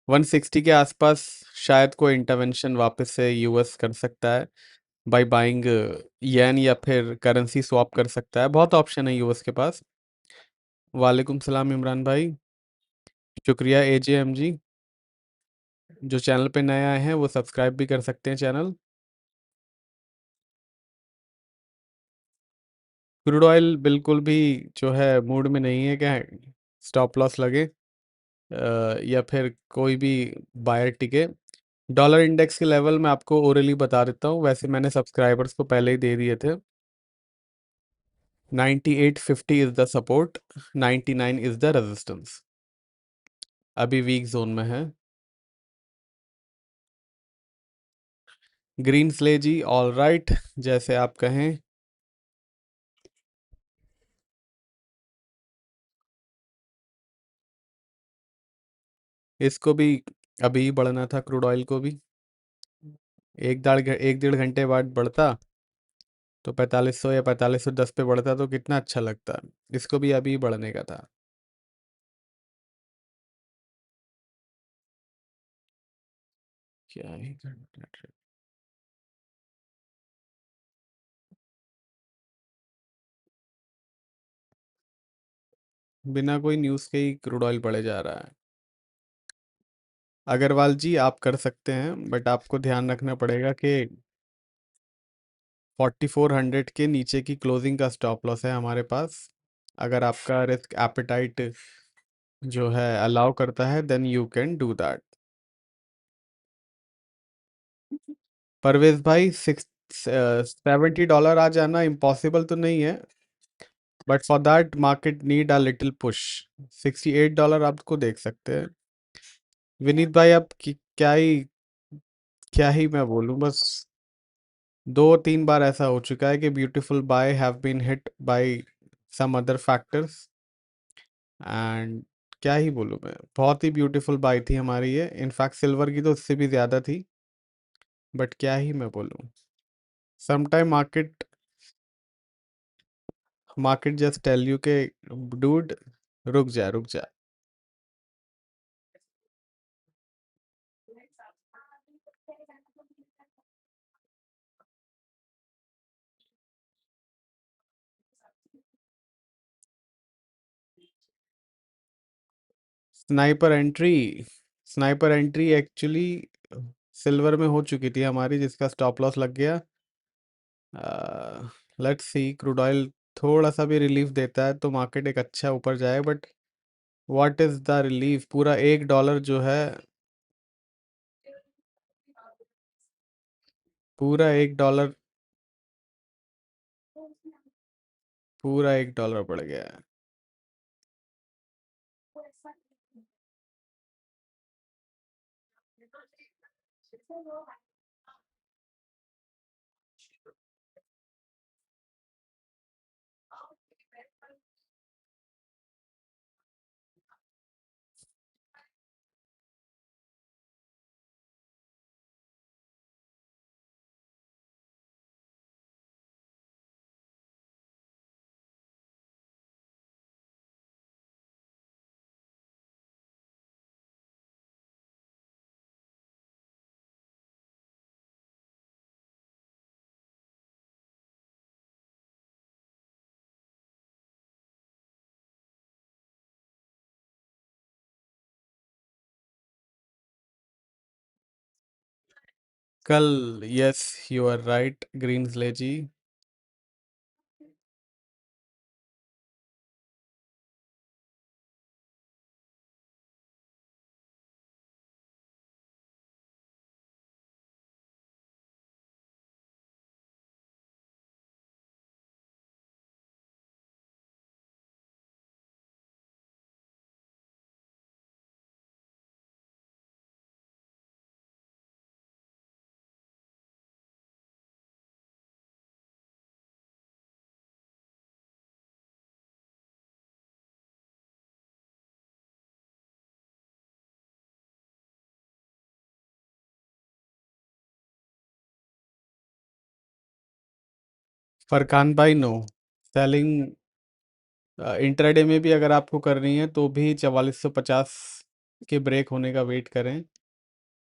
160 के आसपास शायद कोई इंटरवेंशन वापस से यूएस कर सकता है, बाय बाइंग येन, या फिर करेंसी स्वैप कर सकता है। बहुत ऑप्शन है यूएस के पास। वालेकुम सलाम इमरान भाई, शुक्रिया एजेएम जी। जो चैनल पे नए आए हैं वो सब्सक्राइब भी कर सकते हैं चैनल। क्रूड ऑयल बिल्कुल भी जो है मूड में नहीं है क्या स्टॉप लॉस लगे या फिर कोई भी बायर टिके। डॉलर इंडेक्स के लेवल मैं आपको ओरली बता देता हूँ, वैसे मैंने सब्सक्राइबर्स को पहले ही दे दिए थे। 9850 is the support, 99 is the resistance. अभी वीक जोन में है। ग्रीन स्ले जी, ऑल राइट, जैसे आप कहें। इसको भी अभी ही बढ़ना था, क्रूड ऑयल को भी। एक डेढ़ घंटे बाद बढ़ता तो 4500 या 4510 पे बढ़ता तो कितना अच्छा लगता। इसको भी अभी ही बढ़ने का था। क्या ही करना। बिना कोई न्यूज़ के ही क्रूड ऑयल बढ़े जा रहा है। अग्रवाल जी, आप कर सकते हैं बट आपको ध्यान रखना पड़ेगा कि 4400 के नीचे की क्लोजिंग का स्टॉप लॉस है हमारे पास। अगर आपका रिस्क एपेटाइट जो है अलाउ करता है then you can do that. Parvez भाई, सिक्स $70 आ जाना इम्पॉसिबल तो नहीं है, but for that market need a little push. $68 आपको देख सकते हैं। विनीत भाई, अब क्या ही मैं बोलूं, बस दो तीन बार ऐसा हो चुका है कि beautiful buy have been hit by some other factors and क्या ही बोलूं मैं, बहुत ही ब्यूटीफुल बाय थी हमारी ये, इनफैक्ट सिल्वर की तो उससे भी ज़्यादा थी, बट क्या ही मैं बोलूं। Sometime market market just tell you के डूड रुक जा रुक जा। Sniper entry sniper entry actually silver में हो चुकी थी हमारी, जिसका स्टॉप लॉस लग गया। लेट्स सी, क्रूड ऑयल थोड़ा सा भी रिलीफ देता है तो मार्केट एक अच्छा ऊपर जाए, but what is the relief? पूरा 1 डॉलर जो है, पूरा 1 डॉलर, पूरा 1 डॉलर बढ़ गया है। कल, यस, यू आर राइट ग्रीन्सले जी। फरकान भाई, नो सेलिंग। इंट्राडे में भी अगर आपको करनी है तो भी 4450 के ब्रेक होने का वेट करें।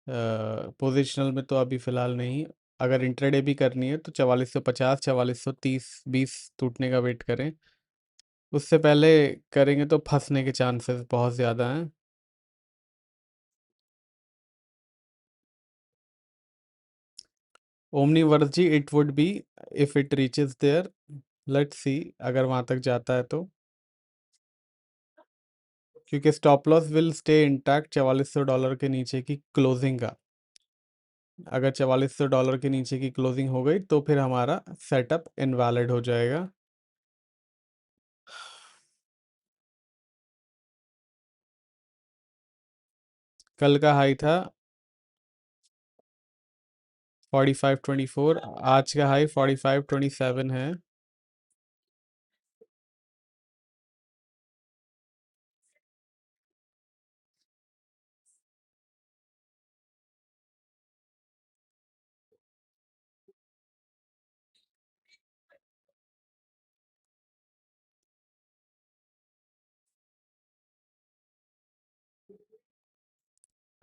पोजिशनल में तो अभी फ़िलहाल नहीं। अगर इंट्राडे भी करनी है तो 4450, 4430, 20 टूटने का वेट करें। उससे पहले करेंगे तो फंसने के चांसेस बहुत ज़्यादा हैं। Omniverse ji, it would be if it reaches there, let's see अगर वहां तक जाता है तो, क्योंकि stop loss will stay intact $4400 के नीचे की क्लोजिंग का। अगर $4400 के नीचे की क्लोजिंग हो गई तो फिर हमारा सेटअप इनवैलिड हो जाएगा। कल का हाई था 4524, आज का हाई 4527 है।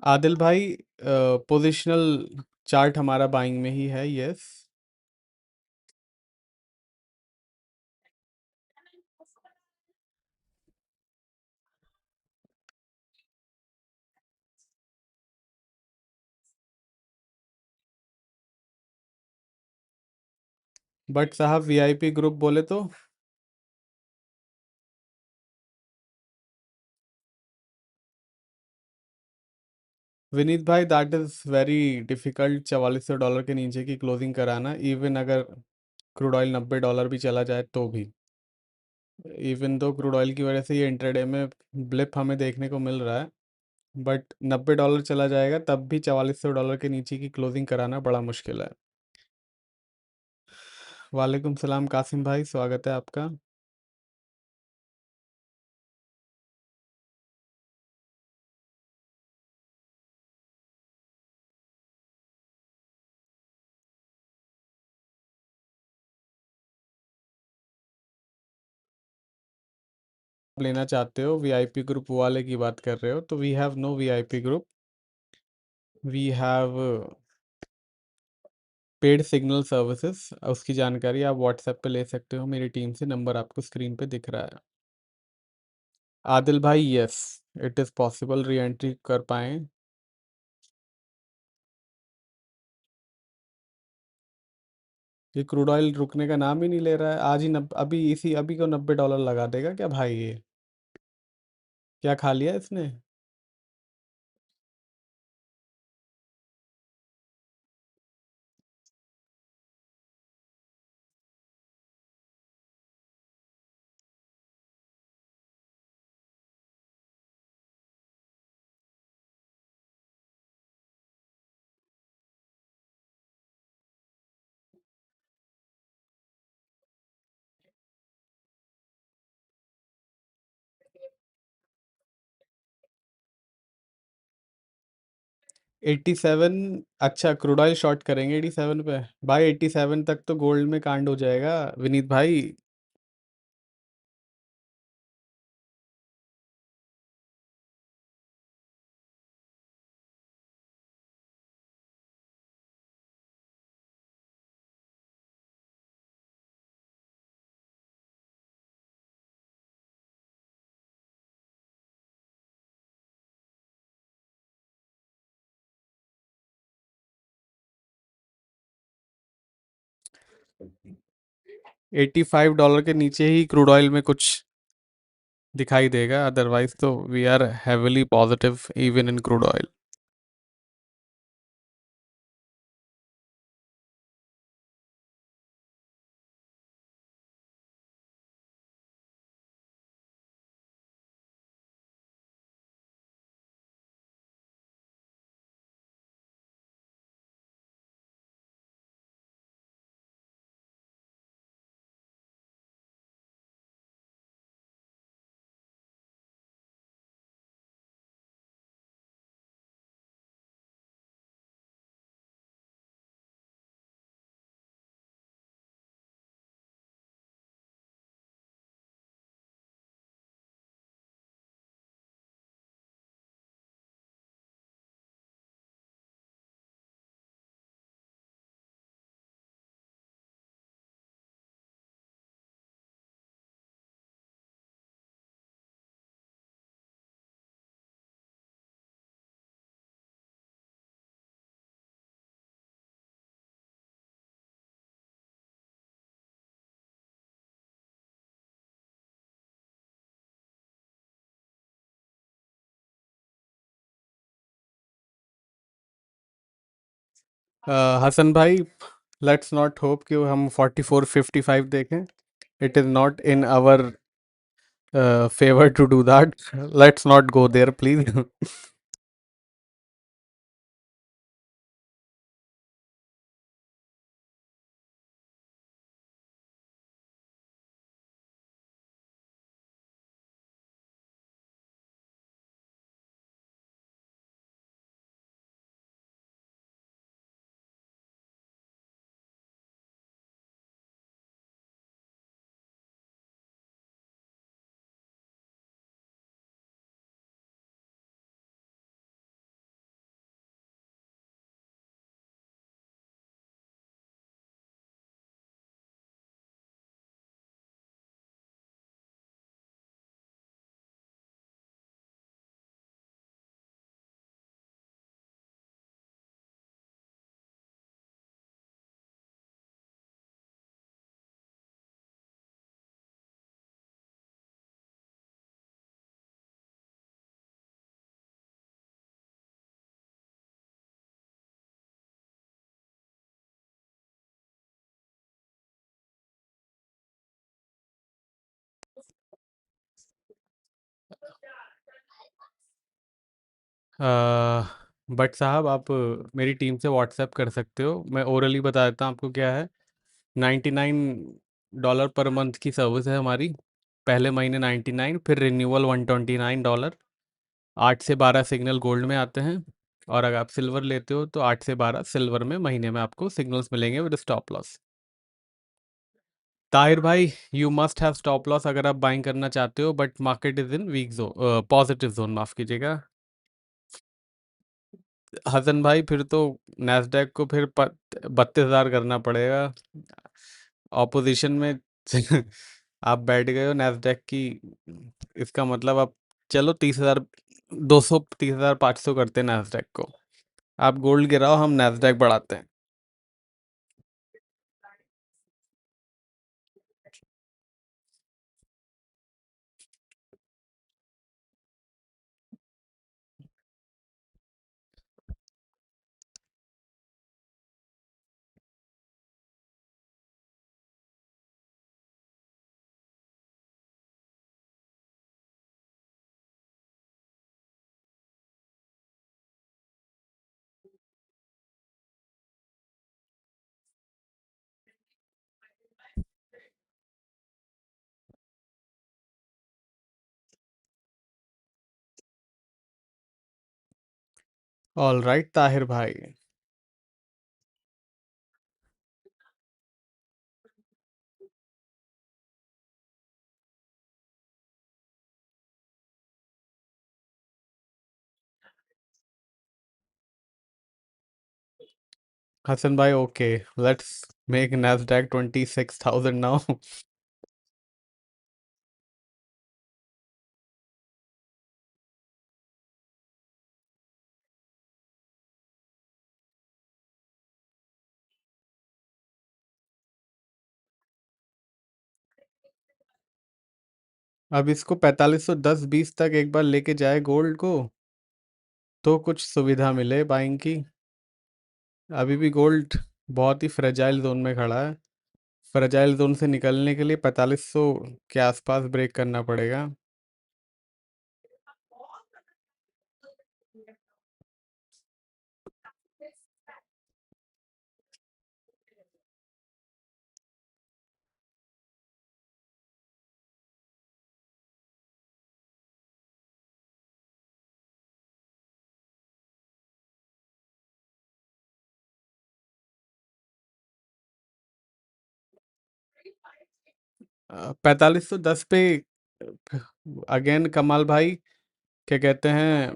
आदिल भाई, पोजिशनल चार्ट हमारा बाइंग में ही है, यस। बट साहब वीआईपी ग्रुप बोले तो, विनीत भाई दैट इज़ वेरी डिफिकल्ट $4400 के नीचे की क्लोजिंग कराना, इवन अगर क्रूड ऑयल $90 भी चला जाए तो भी। इवन दो क्रूड ऑयल की वजह से ये इंट्राडे में ब्लिप हमें देखने को मिल रहा है, बट $90 चला जाएगा तब भी $4400 के नीचे की क्लोजिंग कराना बड़ा मुश्किल है। वालेकुम सलाम कासिम भाई, स्वागत है आपका। लेना चाहते हो वीआईपी ग्रुप वाले की बात कर रहे हो तो we have no VIP group, we have paid signal services. उसकी जानकारी आप व्हाट्सएप पे ले सकते हो मेरी टीम से, नंबर आपको स्क्रीन पे दिख रहा है। आदिल भाई yes, it is possible re entry कर पाएँ। ये क्रूड ऑयल रुकने का नाम ही नहीं ले रहा है, आज ही अभी इसी अभी को $90 लगा देगा क्या भाई ये? क्या खा लिया इसने? Eighty seven. अच्छा, क्रूड ऑयल शॉर्ट करेंगे 87 पे भाई, 87 तक तो गोल्ड में कांड हो जाएगा विनीत भाई। $85 के नीचे ही क्रूड ऑयल में कुछ दिखाई देगा, अदरवाइज तो we are heavily positive even in crude oil. Hasan भाई, लेट्स नॉट होप कि हम 44.55 देखें. It is not in our favour to do that. Let's not go there please. But साहब, आप मेरी टीम से व्हाट्सएप कर सकते हो. मैं ओरली बता देता हूँ आपको क्या है. $99 पर मंथ की सर्विस है हमारी. पहले महीने 99, फिर रिन्यूअल $129. 8 से 12 सिग्नल गोल्ड में आते हैं. और अगर आप सिल्वर लेते हो तो 8 से 12 सिल्वर में महीने में आपको सिग्नल्स मिलेंगे विद स्टॉप लॉस. ताहिर भाई, you must have stop loss अगर आप बाइंग करना चाहते हो, but market is in weak zone, positive zone, माफ कीजिएगा. हसन भाई, फिर तो नैस्डैक को फिर 32,000 करना पड़ेगा. ऑपोजिशन में आप बैठ गए हो नैस्डैक की. इसका मतलब आप, चलो 30,200, 30,500 करते हैं नैस्डैक को. आप गोल्ड गिराओ, हम नैस्डैक बढ़ाते हैं. ऑल राइट ताहिर भाई. हसन भाई, okay, let's make Nasdaq 26,000 now. अब इसको 4510-20 तक एक बार लेके जाए गोल्ड को, तो कुछ सुविधा मिले बाइंग की. अभी भी गोल्ड बहुत ही फ्रेजाइल जोन में खड़ा है. फ्रेजाइल जोन से निकलने के लिए 4500 के आसपास ब्रेक करना पड़ेगा. 4510 पे अगेन कमाल भाई, क्या कहते हैं,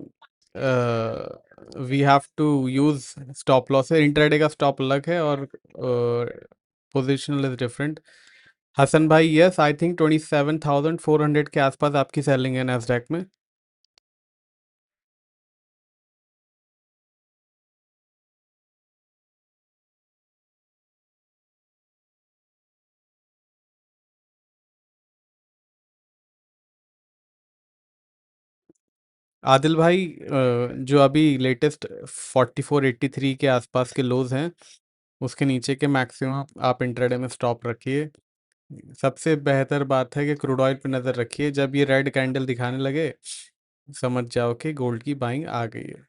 we have to use stop loss है. इंट्राडे का स्टॉप अलग है और पोजिशनल इज डिफरेंट. हसन भाई, यस, आई थिंक 27,400 के आसपास आपकी सेलिंग है नैस्डैक में. आदिल भाई, जो अभी लेटेस्ट 4483 के आसपास के लोज हैं, उसके नीचे के मैक्सिमम आप इंट्राडे में स्टॉप रखिए। सबसे बेहतर बात है कि क्रूड ऑयल पे नज़र रखिए। जब ये रेड कैंडल दिखाने लगे, समझ जाओ कि गोल्ड की बाइंग आ गई है।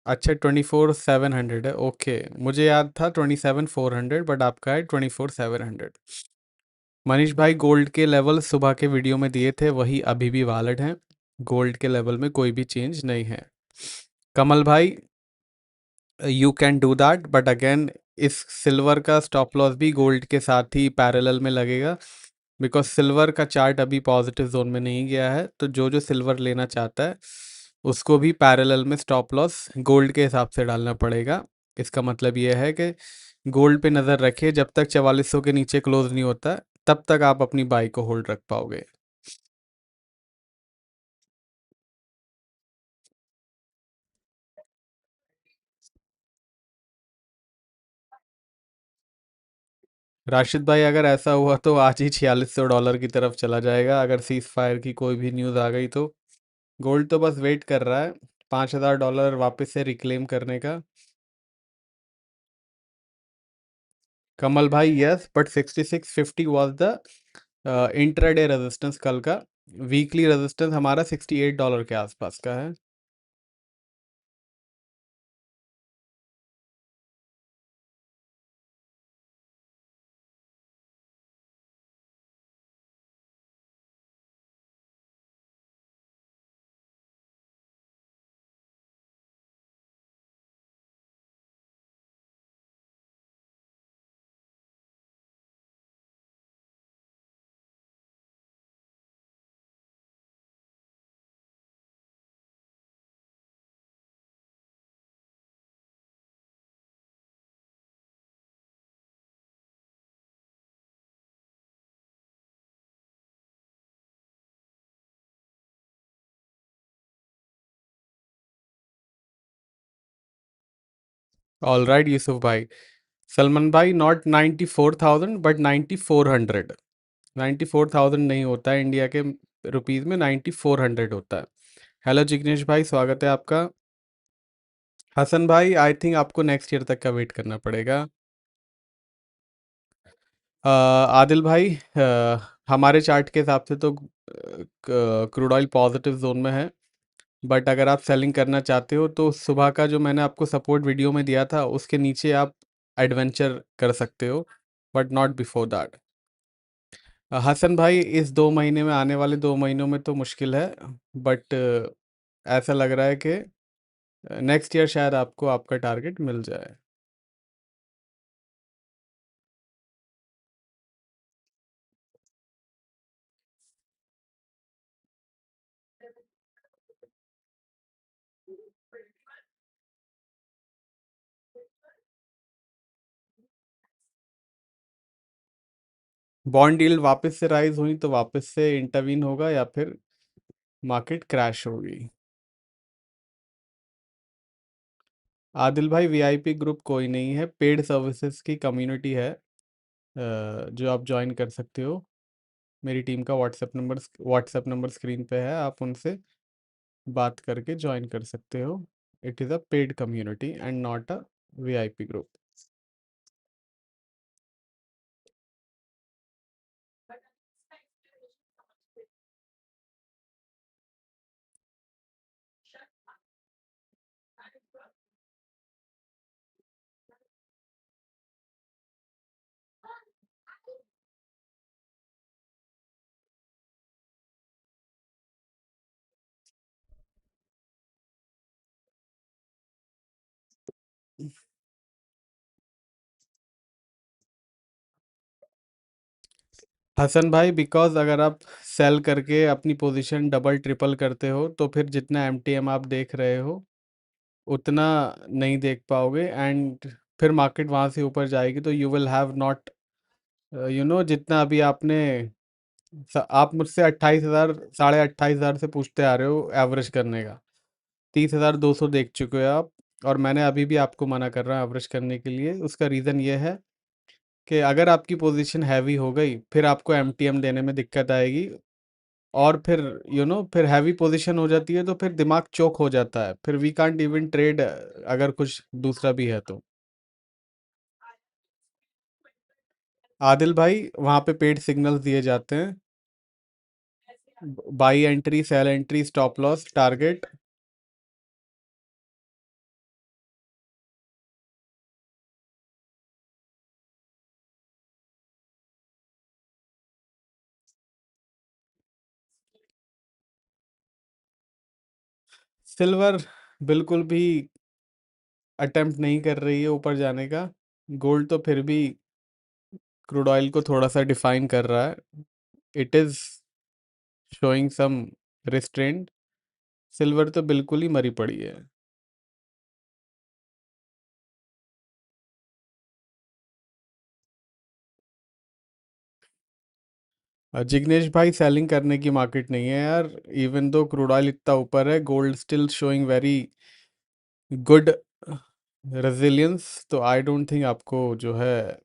अच्छा, 24,700 है। ओके, मुझे याद था 27,400, बट आपका है 24,700। मनीष भाई, गोल्ड के लेवल सुबह के वीडियो में दिए थे, वही अभी भी वैलिड हैं। गोल्ड के लेवल में कोई भी चेंज नहीं है। कमल भाई, you can do that, but again इस सिल्वर का स्टॉप लॉस भी गोल्ड के साथ ही पैरेलल में लगेगा, बिकॉज सिल्वर का चार्ट अभी पॉजिटिव जोन में नहीं गया है। तो जो जो सिल्वर लेना चाहता है, उसको भी पैरेलल में स्टॉप लॉस गोल्ड के हिसाब से डालना पड़ेगा। इसका मतलब यह है कि गोल्ड पे नज़र रखिए, जब तक 4400 के नीचे क्लोज नहीं होता, तब तक आप अपनी बाई को होल्ड रख पाओगे। राशिद भाई, अगर ऐसा हुआ तो आज ही $4600 की तरफ चला जाएगा, अगर सीज फायर की कोई भी न्यूज़ आ गई तो। गोल्ड तो बस वेट कर रहा है $5000 वापस से रिक्लेम करने का। कमल भाई, yes, but 6650 was the intraday resistance कल का। वीकली रेजिस्टेंस हमारा $68 के आसपास का है। ऑल राइट यूसुफ भाई। सलमान भाई, नॉट 94,000 बट 9400। 94,000 नहीं होता है इंडिया के रुपीस में, 9400 होता है। हेलो जिग्नेश भाई, स्वागत है आपका। हसन भाई, आई थिंक आपको नेक्स्ट ईयर तक का वेट करना पड़ेगा। आदिल भाई, हमारे चार्ट के हिसाब से तो क्रूड ऑयल पॉजिटिव जोन में है, बट अगर आप सेलिंग करना चाहते हो तो सुबह का जो मैंने आपको सपोर्ट वीडियो में दिया था, उसके नीचे आप एडवेंचर कर सकते हो, but not before that. Hasan भाई, इस 2 महीने में, आने वाले 2 महीनों में तो मुश्किल है, बट ऐसा लग रहा है कि नेक्स्ट ईयर शायद आपको आपका टारगेट मिल जाए। बॉन्ड डील वापस से राइज हुई तो वापस से इंटरवीन होगा, या फिर मार्केट क्रैश होगी। आदिल भाई, वीआईपी ग्रुप कोई नहीं है, पेड सर्विसेज की कम्युनिटी है, जो आप ज्वाइन कर सकते हो। मेरी टीम का व्हाट्सएप नंबर स्क्रीन पे है, आप उनसे बात करके ज्वाइन कर सकते हो। It is a paid community and not a VIP group. Hasan भाई, बिकॉज अगर आप सेल करके अपनी पोजीशन डबल ट्रिपल करते हो, तो फिर जितना एमटीएम आप देख रहे हो, उतना नहीं देख पाओगे, एंड फिर मार्केट वहाँ से ऊपर जाएगी तो यू विल हैव नॉट, जितना अभी आपने, आप मुझसे 28,000, 28,500 से पूछते आ रहे हो एवरेज करने का। 30,200 देख चुके हो आप, और मैंने अभी भी आपको मना कर रहा हूँ एवरेज करने के लिए। उसका रीज़न ये है कि अगर आपकी पोजीशन हैवी हो गई, फिर आपको एमटीएम देने में दिक्कत आएगी। और फिर फिर हैवी पोजीशन हो जाती है तो फिर दिमाग चोक हो जाता है, फिर वी कांट इवन ट्रेड अगर कुछ दूसरा भी है तो। आदिल भाई वहां पे पेड सिग्नल्स दिए जाते हैं, buy entry, sell entry, stop loss, target. Silver बिल्कुल भी अटेम्प्ट नहीं कर रही है ऊपर जाने का। गोल्ड तो फिर भी क्रूड ऑयल को थोड़ा सा डिफाइन कर रहा है, it is showing some restraint. Silver तो बिल्कुल ही मरी पड़ी है। जिग्नेश भाई सेलिंग करने की मार्केट नहीं है यार। इवन दो क्रूड ऑयल इतना ऊपर है, gold still showing very good resilience. तो आई डोंट थिंक आपको जो है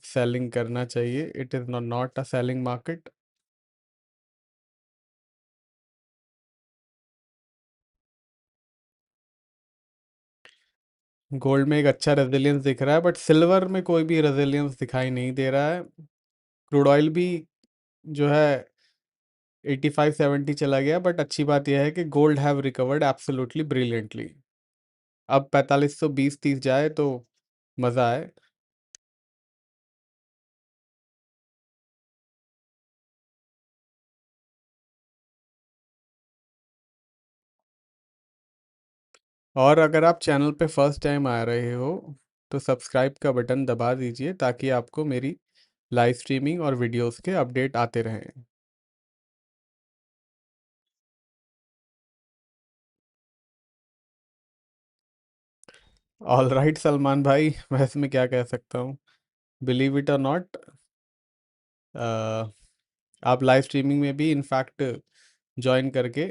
सेलिंग करना चाहिए, it is not a selling market. Gold में एक अच्छा रेजिलियंस दिख रहा है, बट सिल्वर में कोई भी रेजिलियंस दिखाई नहीं दे रहा है। क्रूड ऑयल भी जो है 85-70 चला गया, बट अच्छी बात यह है कि gold have recovered absolutely brilliantly. अब 4520-30 जाए तो मज़ा आए। और अगर आप चैनल पे फर्स्ट टाइम आ रहे हो तो सब्सक्राइब का बटन दबा दीजिए ताकि आपको मेरी लाइव स्ट्रीमिंग और वीडियोस के अपडेट आते रहें। ऑल राइट सलमान भाई, मैं इसमें क्या कह सकता हूँ। बिलीव इट और नॉट, आप लाइव स्ट्रीमिंग में भी इनफैक्ट ज्वाइन करके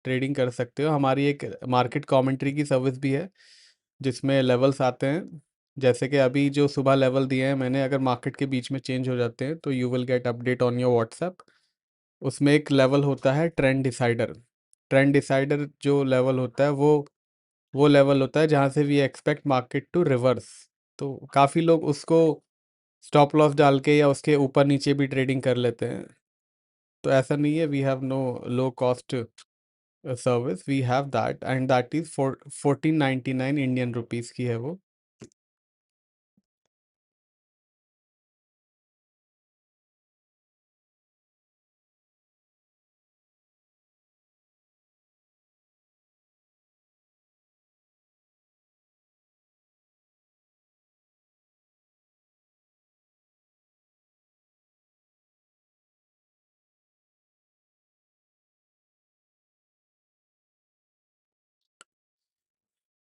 ट्रेडिंग कर सकते हो। हमारी एक मार्केट कमेंट्री की सर्विस भी है जिसमें लेवल्स आते हैं। जैसे कि अभी जो सुबह लेवल दिए हैं मैंने, अगर मार्केट के बीच में चेंज हो जाते हैं तो you will get update on your WhatsApp. उसमें एक लेवल होता है ट्रेंड डिसाइडर। ट्रेंड डिसाइडर जो लेवल होता है वो लेवल होता है जहाँ से we expect market to reverse. तो काफ़ी लोग उसको स्टॉप लॉस डाल के या उसके ऊपर नीचे भी ट्रेडिंग कर लेते हैं। तो ऐसा नहीं है, we have no low cost service, we have that and that is 1499 Indian rupees की है वो।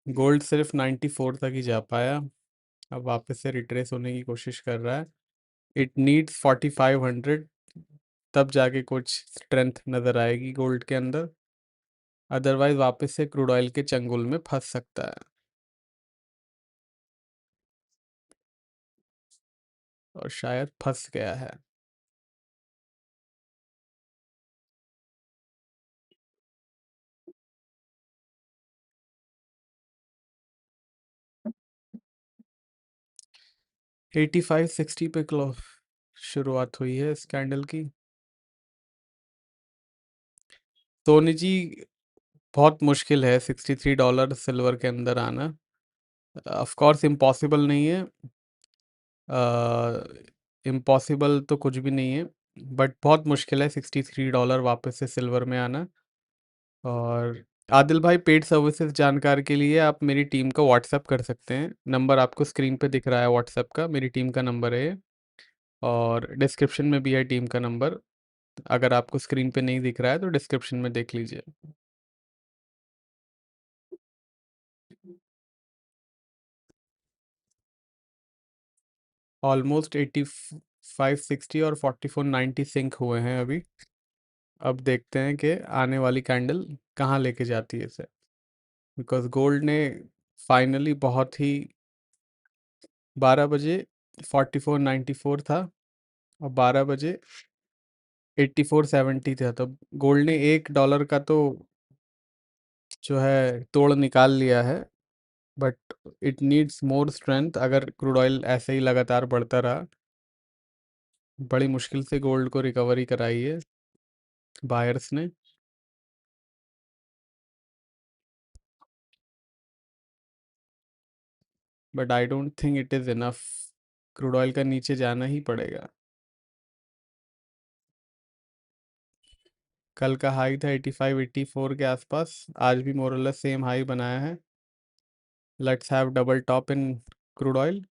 गोल्ड सिर्फ 94 तक ही जा पाया, अब वापस से रिट्रेस होने की कोशिश कर रहा है। इट नीड्स 4500, तब जाके कुछ स्ट्रेंथ नज़र आएगी गोल्ड के अंदर। अदरवाइज वापस से क्रूड ऑयल के चंगुल में फंस सकता है, और शायद फंस गया है। 85-60 पे क्लो शुरुआत हुई है इस कैंडल की। सोनी जी, बहुत मुश्किल है $63 सिल्वर के अंदर आना। ऑफ कोर्स इम्पॉसिबल नहीं है, इम्पॉसिबल तो कुछ भी नहीं है, बट बहुत मुश्किल है $63 वापस से सिल्वर में आना। और आदिल भाई, पेड सर्विसेज जानकारी के लिए आप मेरी टीम का व्हाट्सएप कर सकते हैं। नंबर आपको स्क्रीन पे दिख रहा है व्हाट्सएप का, मेरी टीम का नंबर है ये। और डिस्क्रिप्शन में भी है टीम का नंबर। अगर आपको स्क्रीन पे नहीं दिख रहा है तो डिस्क्रिप्शन में देख लीजिए। ऑलमोस्ट 85-60 और 44-90 सिंक हुए हैं अभी। अब देखते हैं कि आने वाली कैंडल कहाँ लेके जाती है इसे, बिकॉज गोल्ड ने फाइनली बहुत ही 12 बजे 4494 था, और 12 बजे 84.70 था, तो गोल्ड ने $1 का तो जो है तोड़ निकाल लिया है। But it needs more strength. अगर क्रूड ऑयल ऐसे ही लगातार बढ़ता रहा, बड़ी मुश्किल से गोल्ड को रिकवरी कराई है बायर्स ने। But I don't think it is enough. Crude oil का नीचे जाना ही पड़ेगा। कल का हाई था 85 84 के आसपास, आज भी मोरलेस सेम हाई बनाया है। Let's have double top in crude oil.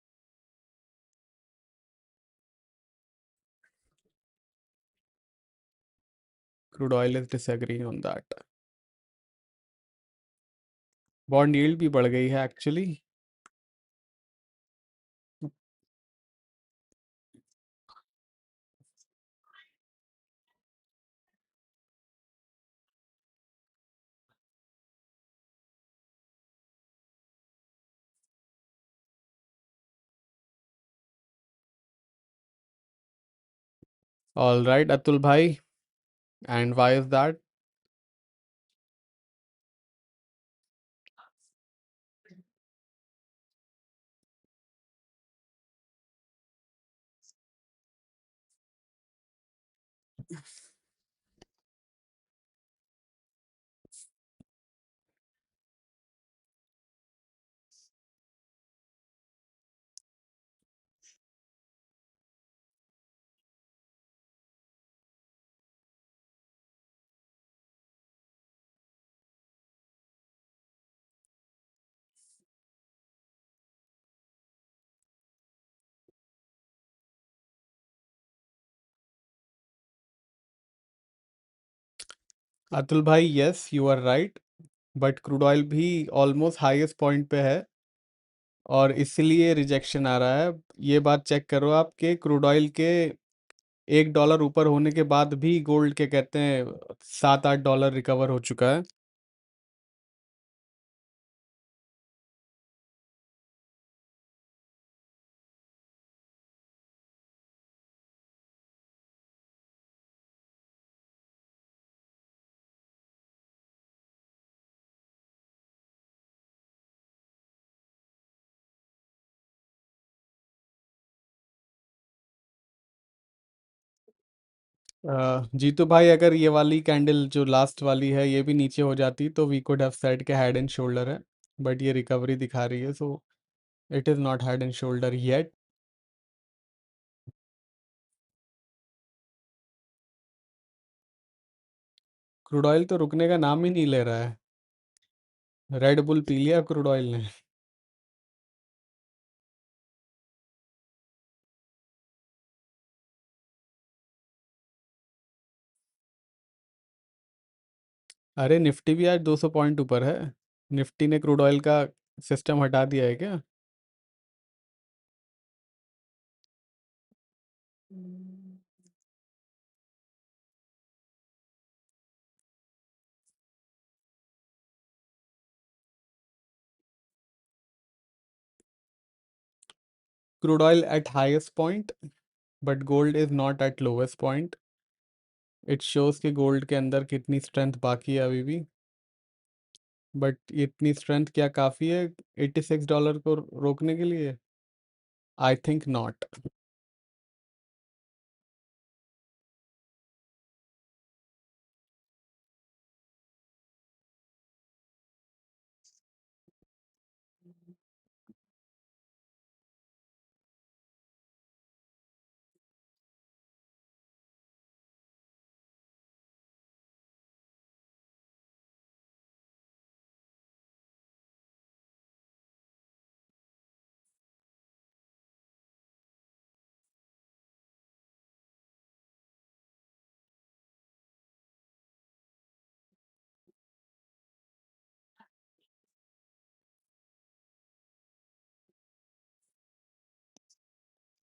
Crude oil is disagreeing on that. Bond yield भी बढ़ गई है एक्चुअली। ऑल राइट अतुल भाई, and why is that? Atul भाई, yes you are right. But crude oil भी ऑलमोस्ट हाईएस्ट पॉइंट पे है, और इसीलिए रिजेक्शन आ रहा है। ये बात चेक करो आप कि क्रूड ऑयल के $1 ऊपर होने के बाद भी गोल्ड के कहते हैं $7-8 रिकवर हो चुका है। जीतू भाई, अगर ये वाली कैंडल जो लास्ट वाली है ये भी नीचे हो जाती तो वी कुड हैव सेड के हेड एंड शोल्डर है। बट ये रिकवरी दिखा रही है, so it is not head and shoulder yet. Crude oil तो रुकने का नाम ही नहीं ले रहा है। रेड बुल पी लिया क्रूड ऑयल ने। अरे निफ्टी भी आज 200 पॉइंट ऊपर है। निफ्टी ने क्रूड ऑयल का सिस्टम हटा दिया है क्या? Crude oil eight highest point, but gold is not at lowest point. It shows कि गोल्ड के अंदर कितनी स्ट्रेंथ बाकी है अभी भी। बट इतनी स्ट्रेंथ क्या काफ़ी है $86 को रोकने के लिए? I think not.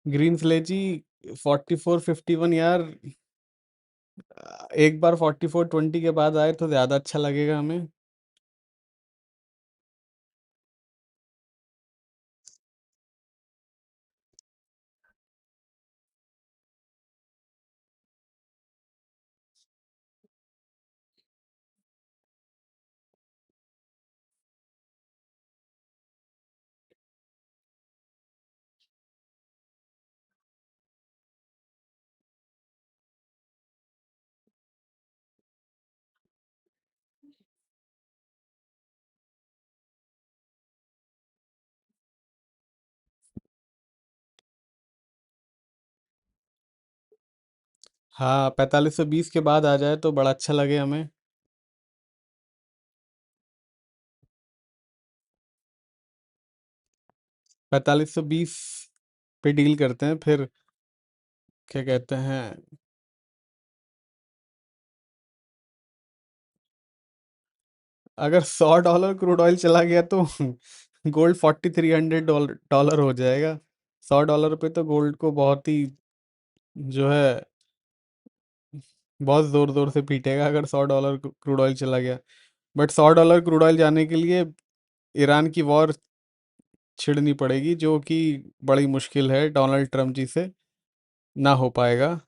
ग्रीन स्लेजी 44.51 यार। एक बार 44.20 के बाद आए तो ज़्यादा अच्छा लगेगा हमें। हाँ, 4520 के बाद आ जाए तो बड़ा अच्छा लगे हमें। 4520 पे डील करते हैं फिर। क्या कहते हैं? अगर $100 क्रूड ऑयल चला गया तो गोल्ड $4300 हो जाएगा। $100 पे तो गोल्ड को बहुत ही, जो है, बहुत जोर जोर से पीटेगा अगर $100 क्रूड ऑयल चला गया। बट $100 क्रूड ऑयल जाने के लिए ईरान की वॉर छिड़नी पड़ेगी, जो कि बड़ी मुश्किल है डोनाल्ड ट्रम्प जी से, ना हो पाएगा।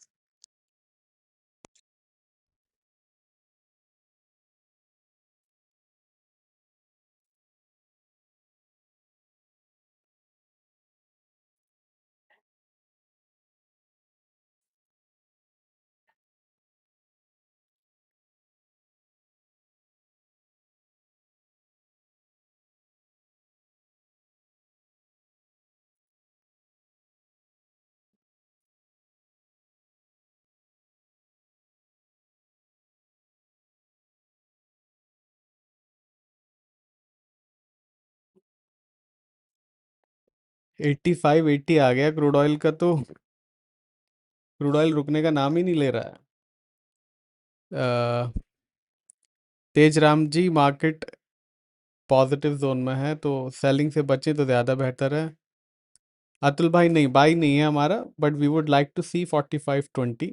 85-80 आ गया क्रूड ऑयल का तो। क्रूड ऑयल रुकने का नाम ही नहीं ले रहा है। तेज Ram ji, market positive zone में है तो सेलिंग से बचे तो ज़्यादा बेहतर है। अतुल भाई, नहीं बाई नहीं है हमारा, but we would like to see 4520।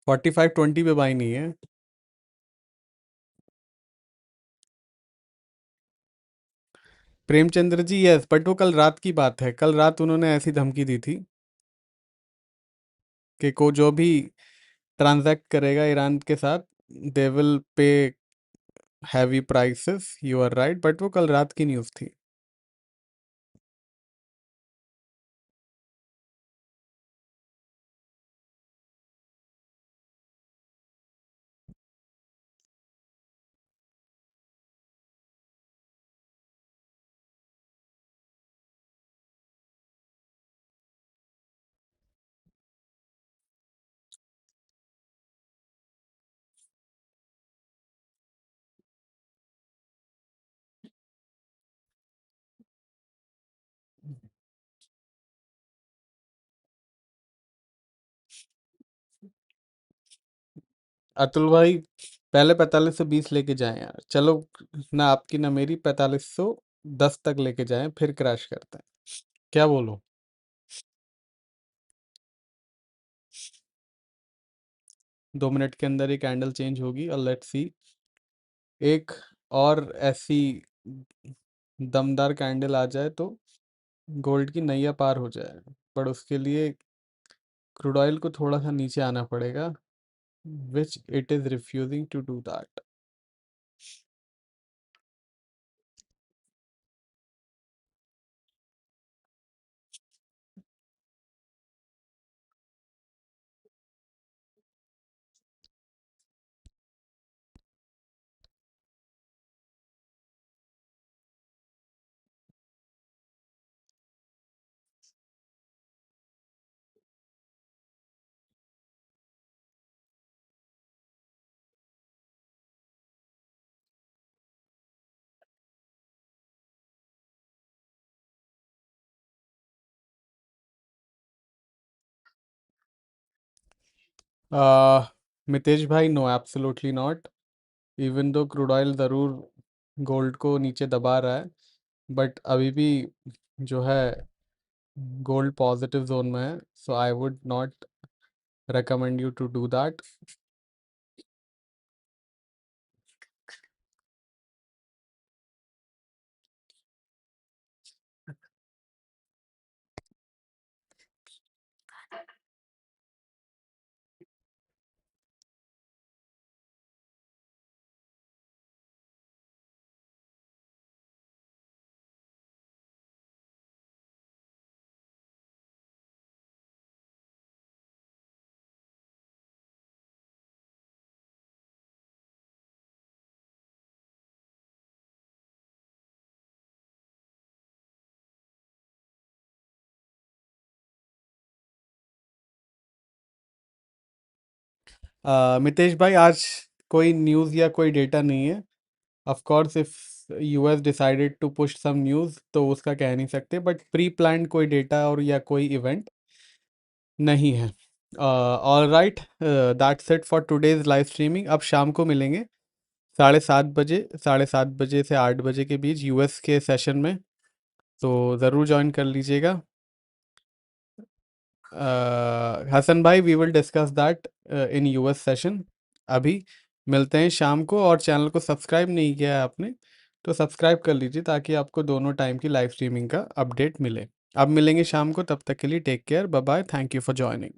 4520 पे बाई नहीं है। प्रेमचंद्र जी, यस, बट वो कल रात की बात है। कल रात उन्होंने ऐसी धमकी दी थी कि को जो भी ट्रांजैक्ट करेगा ईरान के साथ, they will pay heavy prices. You are right, but वो कल रात की न्यूज़ थी। अतुल भाई, पहले 4520 लेके जाएं यार, चलो। ना आपकी ना मेरी, 4510 तक लेके जाएं, फिर क्रैश करते हैं। क्या बोलो? 2 मिनट के अंदर ही कैंडल चेंज होगी और लेट्स सी। एक और ऐसी दमदार कैंडल आ जाए तो गोल्ड की नैया पार हो जाए। पर उसके लिए क्रूड ऑयल को थोड़ा सा नीचे आना पड़ेगा, which it is refusing to do that. Mitesh भाई, no, absolutely not. Even though crude oil ज़रूर गोल्ड को नीचे दबा रहा है, बट अभी भी, जो है, गोल्ड पॉजिटिव जोन में है। So I would not recommend you to do that. Mitesh भाई, आज कोई न्यूज़ या कोई डेटा नहीं है। Of course if US decided to push some news तो उसका कह नहीं सकते, बट प्री प्लान्ड कोई डेटा और या कोई इवेंट नहीं है। All right, that's it for today's live streaming. अब शाम को मिलेंगे 7:30 बजे, 7:30 बजे से 8 बजे के बीच यूएस के सेशन में, तो ज़रूर ज्वाइन कर लीजिएगा। हसन भाई, we will discuss that in US session. अभी मिलते हैं शाम को, और चैनल को सब्सक्राइब नहीं किया है आपने तो सब्सक्राइब कर लीजिए ताकि आपको दोनों टाइम की लाइव स्ट्रीमिंग का अपडेट मिले। अब मिलेंगे शाम को, तब तक के लिए take care, bye bye, thank you for joining.